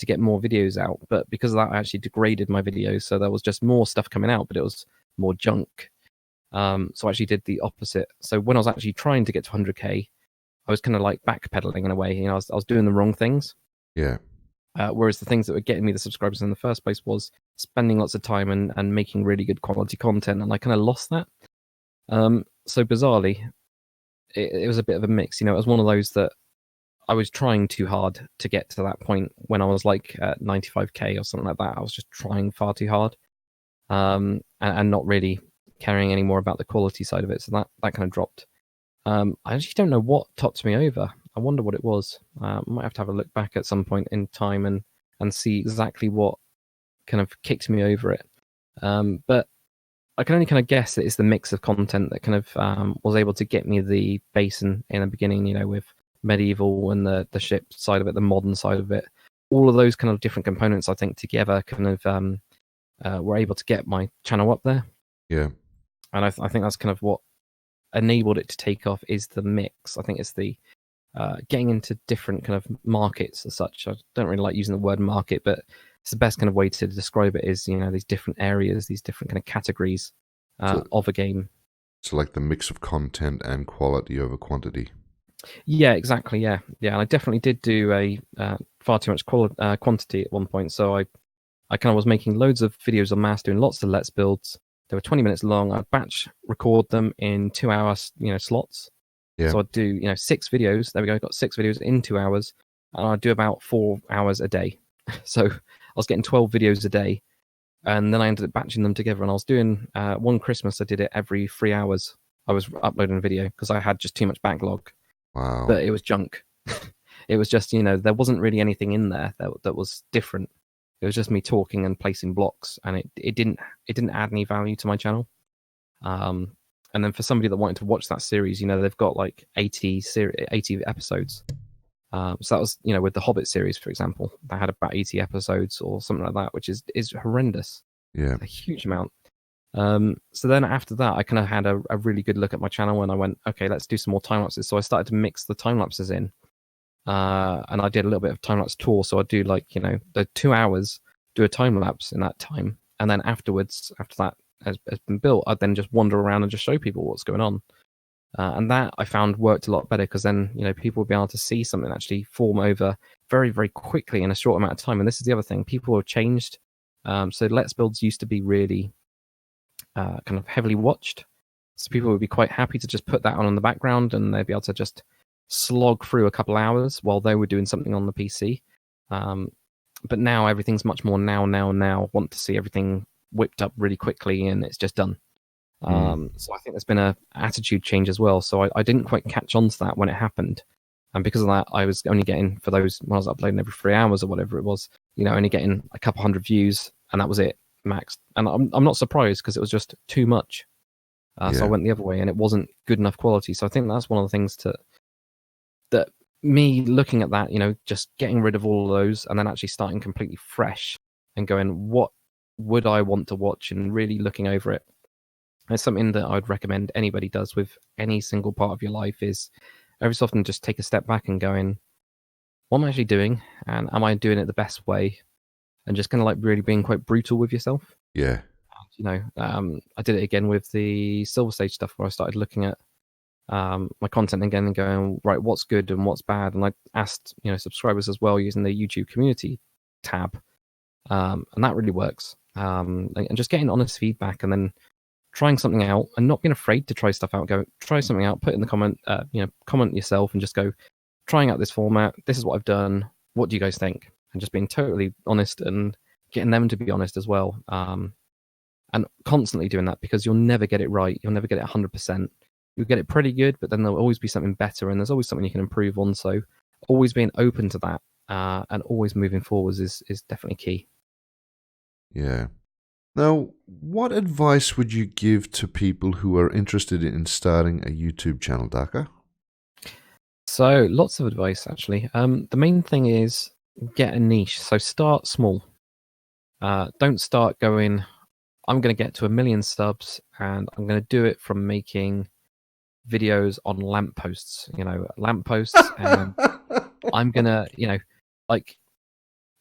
get more videos out. But because of that, I actually degraded my videos. So there was just more stuff coming out, but it was more junk. So I actually did the opposite. So when I was actually trying to get to 100K, I was kind of like backpedaling in a way. I was doing the wrong things. Yeah. Whereas the things that were getting me the subscribers in the first place was spending lots of time and making really good quality content, and I kind of lost that. So bizarrely, it was a bit of a mix. It was one of those that I was trying too hard to get to that point when I was like at 95K or something like that. I was just trying far too hard, and not really caring any more about the quality side of it. So that kind of dropped. I actually don't know what topped me over. I wonder what it was. I might have to have a look back at some point in time and see exactly what kind of kicked me over it. But I can only kind of guess that it's the mix of content that kind of was able to get me the base in the beginning, with medieval and the ship side of it, the modern side of it. All of those kind of different components, I think, together kind of were able to get my channel up there. Yeah. And I think that's kind of what enabled it to take off, is the mix. I think it's the getting into different kind of markets as such. I don't really like using the word market, but it's the best kind of way to describe it is, these different areas, these different kind of categories of a game. So like the mix of content and quality over quantity. Yeah, exactly. Yeah. And I definitely did do a far too much quantity at one point. So I kind of was making loads of videos on mass, doing lots of Let's Builds. They were 20 minutes long. I'd batch record them in 2 hour, slots. Yeah. So I'd do, 6 videos. There we go. Got 6 videos in 2 hours, and I'd do about 4 hours a day. So I was getting 12 videos a day, and then I ended up batching them together. And I was doing one Christmas, I did it every 3 hours. I was uploading a video because I had just too much backlog. Wow. But it was junk. It was just, there wasn't really anything in there that was different. It was just me talking and placing blocks, and it didn't add any value to my channel. And then for somebody that wanted to watch that series, they've got like 80 episodes. So that was, with the Hobbit series, for example, they had about 80 episodes or something like that, which is horrendous. Yeah. It's a huge amount. So then after that, I kind of had a really good look at my channel, and I went, okay, let's do some more time lapses. So I started to mix the time lapses in. And I did a little bit of time lapse tour. So I'd do like, the 2 hours, do a time lapse in that time. And then afterwards, after that has been built, I'd then just wander around and just show people what's going on. And that I found worked a lot better, because then, people would be able to see something actually form over very, very quickly in a short amount of time. And this is the other thing, people have changed. So Let's Builds used to be really kind of heavily watched. So people would be quite happy to just put that on in the background, and they'd be able to just slog through a couple hours while they were doing something on the PC. But now everything's much more now, want to see everything whipped up really quickly, and it's just done. So I think there's been a attitude change as well. So I didn't quite catch on to that when it happened. And because of that, I was only getting, for those, when I was uploading every 3 hours or whatever it was, only getting a couple hundred views, and that was it, max. And I'm not surprised, because it was just too much. So I went the other way, and it wasn't good enough quality. So I think that's one of the things that me looking at that, just getting rid of all of those and then actually starting completely fresh and going, what would I want to watch, and really looking over it. It's something that I'd recommend anybody does with any single part of your life, is every so often just take a step back and going, what am I actually doing? And am I doing it the best way? And just kind of like really being quite brutal with yourself. Yeah. I did it again with the Silver Stage stuff, where I started looking at my content again and going, right, what's good and what's bad? And I asked, subscribers as well using the YouTube community tab. And that really works. And just getting honest feedback, and then trying something out and not being afraid to try stuff out. Go try something out, put it in the comment yourself, and just go, trying out this format. This is what I've done. What do you guys think? And just being totally honest and getting them to be honest as well. And constantly doing that, because you'll never get it right. You'll never get it 100%. You'll get it pretty good, but then there'll always be something better, and there's always something you can improve on. So always being open to that and always moving forwards is definitely key. Yeah. Now, what advice would you give to people who are interested in starting a YouTube channel, Dakr? So lots of advice, actually. The main thing is get a niche. So start small. Don't start going, I'm going to get to 1 million subs and I'm going to do it from making videos on lampposts, and I'm going to,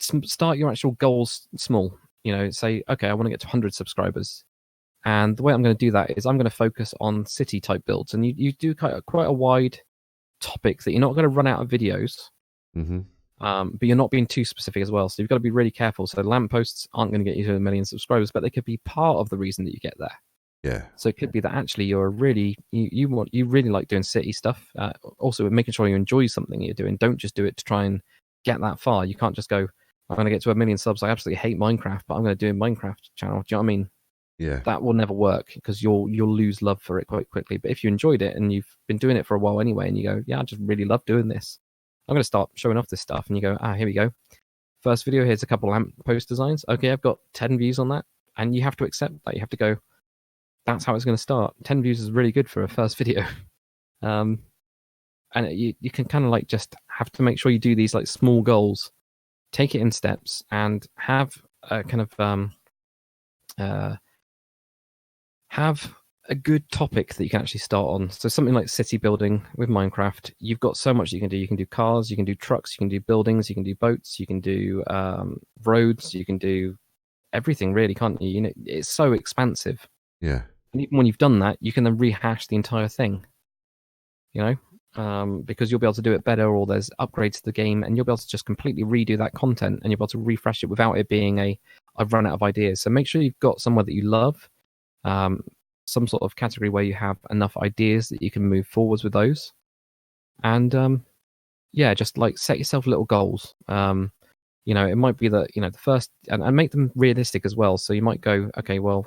start your actual goals small. Say, okay, I want to get to 100 subscribers. And the way I'm going to do that is I'm going to focus on city type builds. And you do quite a wide topic that you're not going to run out of videos, mm-hmm. But you're not being too specific as well. So you've got to be really careful. So lampposts aren't going to get you to 1 million subscribers, but they could be part of the reason that you get there. Yeah. So it could be that actually you're really, you really like doing city stuff. Also making sure you enjoy something you're doing. Don't just do it to try and get that far. You can't just go, I'm going to get to 1 million subs. I absolutely hate Minecraft, but I'm going to do a Minecraft channel. Do you know what I mean? Yeah. That will never work, because you'll lose love for it quite quickly. But if you enjoyed it and you've been doing it for a while anyway, and you go, yeah, I just really love doing this, I'm going to start showing off this stuff. And you go, here we go. First video, here's a couple lamp post designs. Okay, I've got 10 views on that. And you have to accept that. You have to go, that's how it's going to start. 10 views is really good for a first video. And you can kind of like just have to make sure you do these like small goals, take it in steps, and have a kind of have a good topic that you can actually start on. So something like city building with Minecraft, you've got so much you can do. You can do cars, you can do trucks, you can do buildings, you can do boats, you can do roads, you can do everything really, can't you? It's so expansive. Yeah. And even when you've done that, you can then rehash the entire thing, because you'll be able to do it better, or there's upgrades to the game, and you'll be able to just completely redo that content, and you'll be able to refresh it without it being I've run out of ideas. So make sure you've got somewhere that you love, some sort of category where you have enough ideas that you can move forwards with those. And just like set yourself little goals. It might be that, the first, and make them realistic as well. So you might go, okay, well,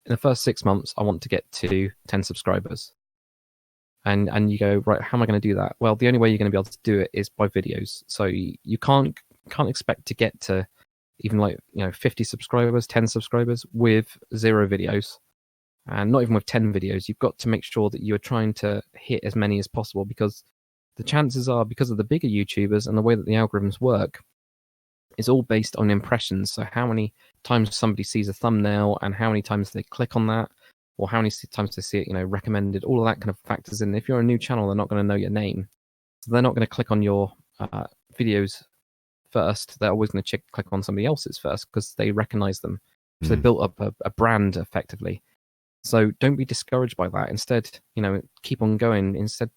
in the first 6 months, I want to get to 10 subscribers. And you go, right, how am I going to do that? Well, the only way you're going to be able to do it is by videos. So you can't expect to get to even 50 subscribers, 10 subscribers with 0 videos. And not even with 10 videos. You've got to make sure that you're trying to hit as many as possible, because the chances are, because of the bigger YouTubers and the way that the algorithms work, it's all based on impressions. So how many times somebody sees a thumbnail, and how many times they click on that, or how many times they see it, recommended, all of that kind of factors in. If you're a new channel, they're not going to know your name. So they're not going to click on your videos first. They're always going to click on somebody else's first, because they recognize them. So they built up a brand effectively. So don't be discouraged by that. Instead, keep on going. Instead,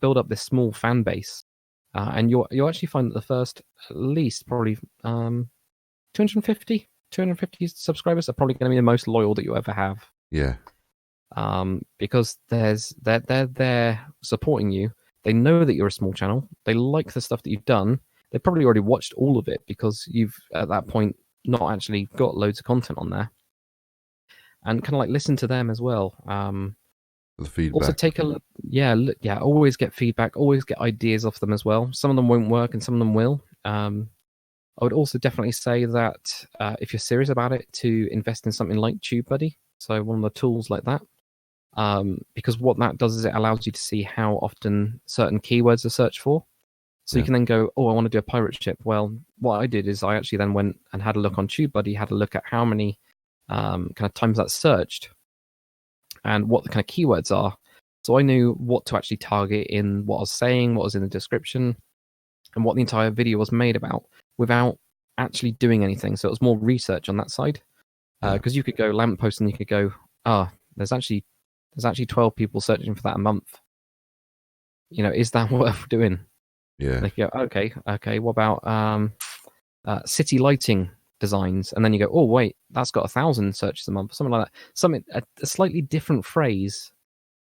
build up this small fan base, and you'll actually find that the first at least probably 250 subscribers are probably going to be the most loyal that you ever have. Yeah. Because they're there supporting you. They know that you're a small channel. They like the stuff that you've done. They probably already watched all of it, because you've at that point not actually got loads of content on there. And kind of like listen to them as well. The feedback. Also take a look. Yeah, always get feedback. Always get ideas off them as well. Some of them won't work, and some of them will. I would also definitely say that if you're serious about it, to invest in something like TubeBuddy. So one of the tools like that. Because what that does is it allows you to see how often certain keywords are searched for. So you can then go, I want to do a pirate ship. Well, what I did is I actually then went and had a look on TubeBuddy, had a look at how many kind of times that's searched, and what the kind of keywords are. So I knew what to actually target in what I was saying, what was in the description, and what the entire video was made about without actually doing anything. So it was more research on that side. Because you could go lamppost and you could go, there's actually 12 people searching for that a month. Is that worth doing? Yeah. They go, okay. What about city lighting designs? And then you go, oh wait, that's got 1,000 searches a month, something like that. A slightly different phrase.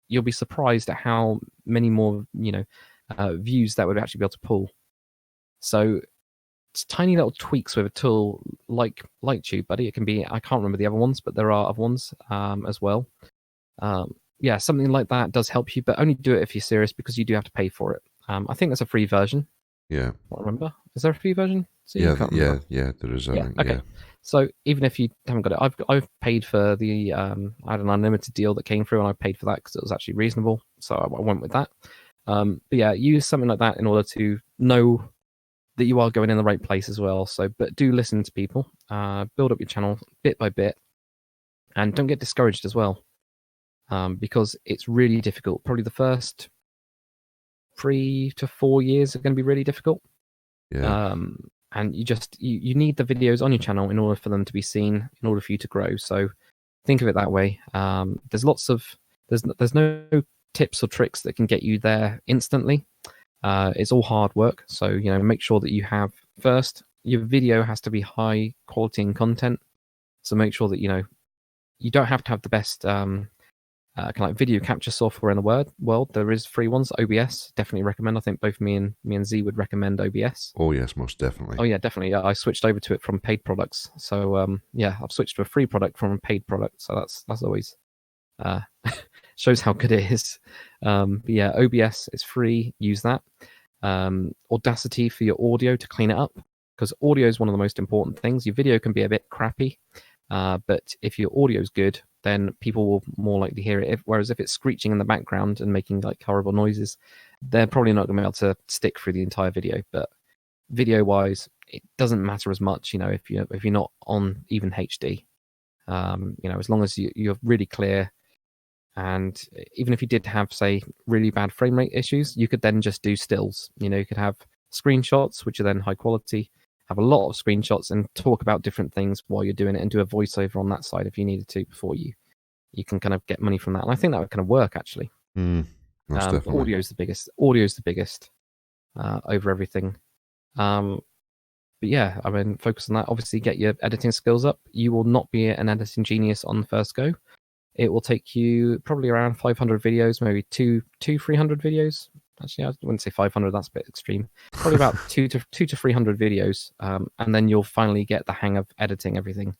You'll be surprised at how many more views that would actually be able to pull. So it's tiny little tweaks with a tool like TubeBuddy. It can be, I can't remember the other ones, but there are other ones as well. Something like that does help you, but only do it if you're serious, because you do have to pay for it. I think there's a free version. Yeah. I don't remember. Is there a free version? Yeah, there is. Yeah. Okay. Yeah. So even if you haven't got it, I've paid for the I had an unlimited deal that came through, and I paid for that because it was actually reasonable. So I went with that. But yeah, use something like that in order to know that you are going in the right place as well. So, but do listen to people, build up your channel bit by bit, and don't get discouraged as well, because it's really difficult. Probably the first 3 to 4 years are going to be really difficult. Yeah. And you need the videos on your channel in order for them to be seen, in order for you to grow. So think of it that way. There's no tips or tricks that can get you there instantly. It's all hard work. So, make sure that you have, first, your video has to be high quality in content. So make sure that, you don't have to have the best kind of like video capture software in the world. There is free ones. OBS, definitely recommend. I think both me and Z would recommend OBS. Oh yes, most definitely. Oh yeah, definitely. Yeah, I switched over to it from paid products. So I've switched to a free product from a paid product. So that's always shows how good it is. But yeah, OBS is free. Use that. Audacity for your audio to clean it up, because audio is one of the most important things. Your video can be a bit crappy, but if your audio is good, then people will more likely hear it. Whereas if it's screeching in the background and making like horrible noises, they're probably not going to be able to stick through the entire video. But video-wise, it doesn't matter as much, if you're not on even HD. As long as you're really clear. And even if you did have, say, really bad frame rate issues, you could then just do stills. You could have screenshots, which are then high quality, have a lot of screenshots, and talk about different things while you're doing it, and do a voiceover on that side if you needed to before you can kind of get money from that. And I think that would kind of work, actually. Audio is the biggest. Over everything. But yeah, I mean, focus on that. Obviously, get your editing skills up. You will not be an editing genius on the first go. It will take you probably around 500 videos, maybe 300 videos. Actually, I wouldn't say 500. That's a bit extreme. Probably about 200 to 300 videos, and then you'll finally get the hang of editing everything.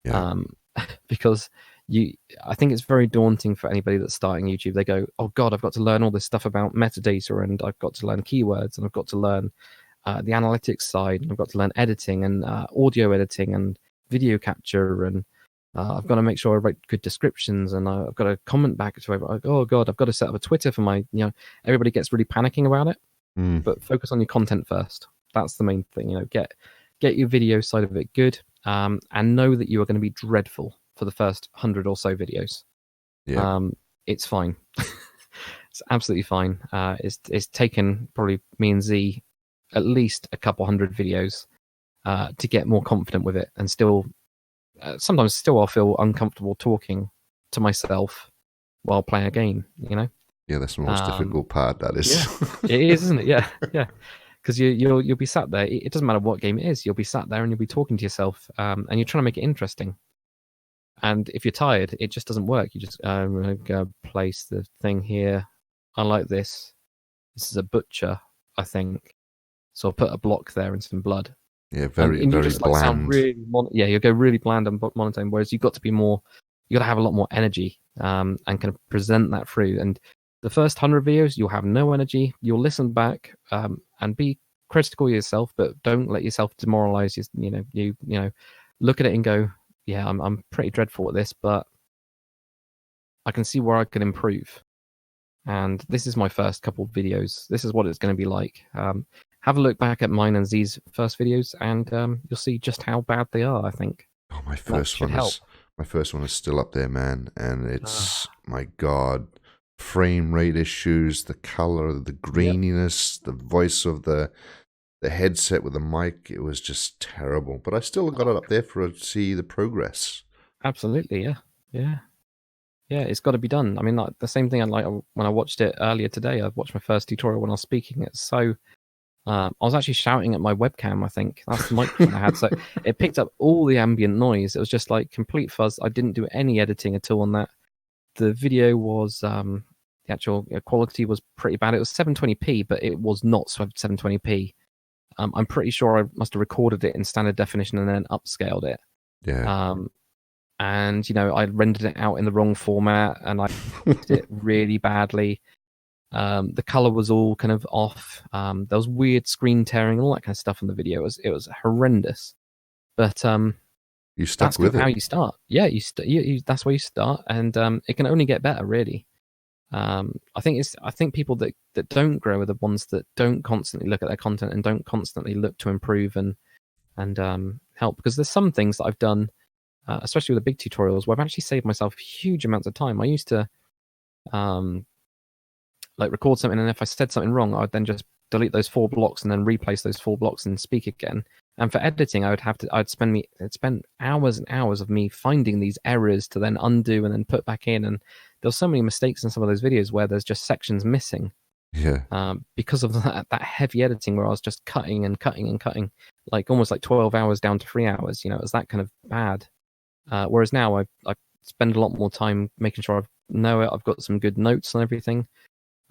Yeah. Because I think it's very daunting for anybody that's starting YouTube. They go, "Oh God, I've got to learn all this stuff about metadata, and I've got to learn keywords, and I've got to learn the analytics side, and I've got to learn editing and audio editing and video capture, and I've got to make sure I write good descriptions, and I've got to comment back to everybody. Oh God, I've got to set up a Twitter for my, everybody gets really panicking about it. But focus on your content first. That's the main thing. Get your video side of it good, and know that you are going to be dreadful for the first 100 or so videos. Yeah. It's fine. It's absolutely fine. It's taken probably me and Z at least a couple hundred videos to get more confident with it, and still. Sometimes I'll feel uncomfortable talking to myself while playing a game, Yeah, that's the most difficult part, that is. Yeah, it is, isn't it? Yeah. Because you'll be sat there. It doesn't matter what game it is. You'll be sat there and you'll be talking to yourself, and you're trying to make it interesting. And if you're tired, it just doesn't work. You just place the thing here. I like this. This is a butcher, I think. So I'll put a block there and some blood. Yeah, very just, bland. Sound really you'll go really bland and monotone. Whereas you've got to be more, you got to have a lot more energy, and kind of present that through. And the first 100 videos, you'll have no energy. You'll listen back, and be critical of yourself, but don't let yourself demoralize. You look at it and go, yeah, I'm pretty dreadful at this, but I can see where I can improve. And this is my first couple of videos. This is what it's going to be like. Have a look back at mine and Z's first videos, and you'll see just how bad they are, I think. Oh, my first one My first one is still up there, man, and it's, Ah, my God, frame rate issues, the color, the yep, graininess, the voice of the headset with the mic. It was just terrible, but I still got it up there for to see the progress. absolutely, yeah, yeah, yeah. It's got to be done. I mean, like the same thing. I like when I watched it earlier today. I watched my first tutorial when I was speaking. It's so. I was actually shouting at my webcam. I think that's the microphone I had, so it picked up all the ambient noise. It was just like complete fuzz. I didn't do any editing at all on that. The video was the actual quality was pretty bad. It was 720p, but it was not 720p. I'm pretty sure I must have recorded it in standard definition and then upscaled it. Yeah. And I rendered it out in the wrong format, and I did it really badly. The color was all kind of off. There was weird screen tearing and all that kind of stuff in the video. It was horrendous. But You stuck that's kind with of how it. you start. Yeah, that's where you start, and it can only get better, really. I think people that don't grow are the ones that don't constantly look at their content and don't constantly look to improve and help. Because there's some things that I've done, especially with the big tutorials, where I've actually saved myself huge amounts of time. I used to um, like record something, and if I said something wrong, I'd then just delete those 4 blocks and then replace those 4 blocks and speak again. And for editing, I'd spend hours and hours of me finding these errors to then undo and then put back in. And there's so many mistakes in some of those videos where there's just sections missing Yeah. because of that heavy editing where I was just cutting and cutting and cutting, like almost like 12 hours down to 3 hours. It was that kind of bad. Whereas now I spend a lot more time making sure I've got some good notes and everything.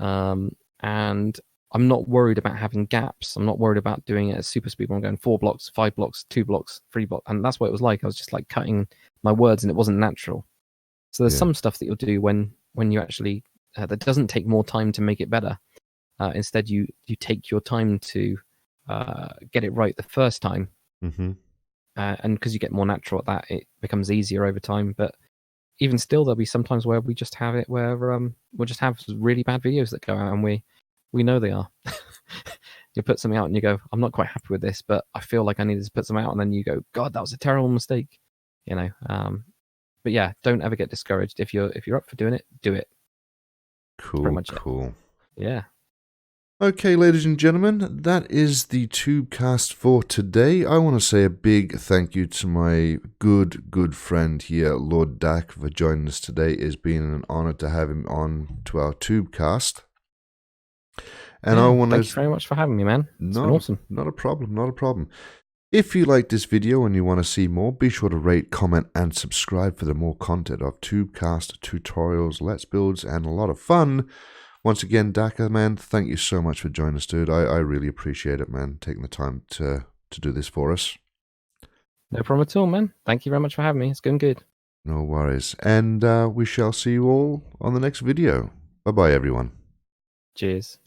And I'm not worried about having gaps. I'm not worried about doing it at super speed when I'm going 4 blocks, 5 blocks, 2 blocks, 3 blocks. And that's what it was like. I was just like cutting my words and it wasn't natural. So there's Yeah. some stuff that you'll do when you actually, that doesn't take more time to make it better. Instead, you take your time to get it right the first time. Mm-hmm. And because you get more natural at that, it becomes easier over time. But even still, there'll be sometimes where we just have it where we'll just have really bad videos that go out and we know they are. You put something out and you go, I'm not quite happy with this, but I feel like I needed to put something out, and then you go, God, that was a terrible mistake. But yeah, don't ever get discouraged. If you're up for doing it, do it. That's pretty Cool. much it. Cool. Yeah. Okay, ladies and gentlemen, that is the TubeCast for today. I want to say a big thank you to my good friend here, Lord Dakr, for joining us today. It's been an honor to have him on to our TubeCast. And I want Thank you to... very much for having me, man. It's been awesome. Not a problem, not a problem. If you like this video and you want to see more, be sure to rate, comment, and subscribe for the more content of TubeCast tutorials, Let's Builds, and a lot of fun. Once again, Dakr, man, thank you so much for joining us, dude. I really appreciate it, man, taking the time to do this for us. No problem at all, man. Thank you very much for having me. It's been good. No worries. And we shall see you all on the next video. Bye-bye, everyone. Cheers.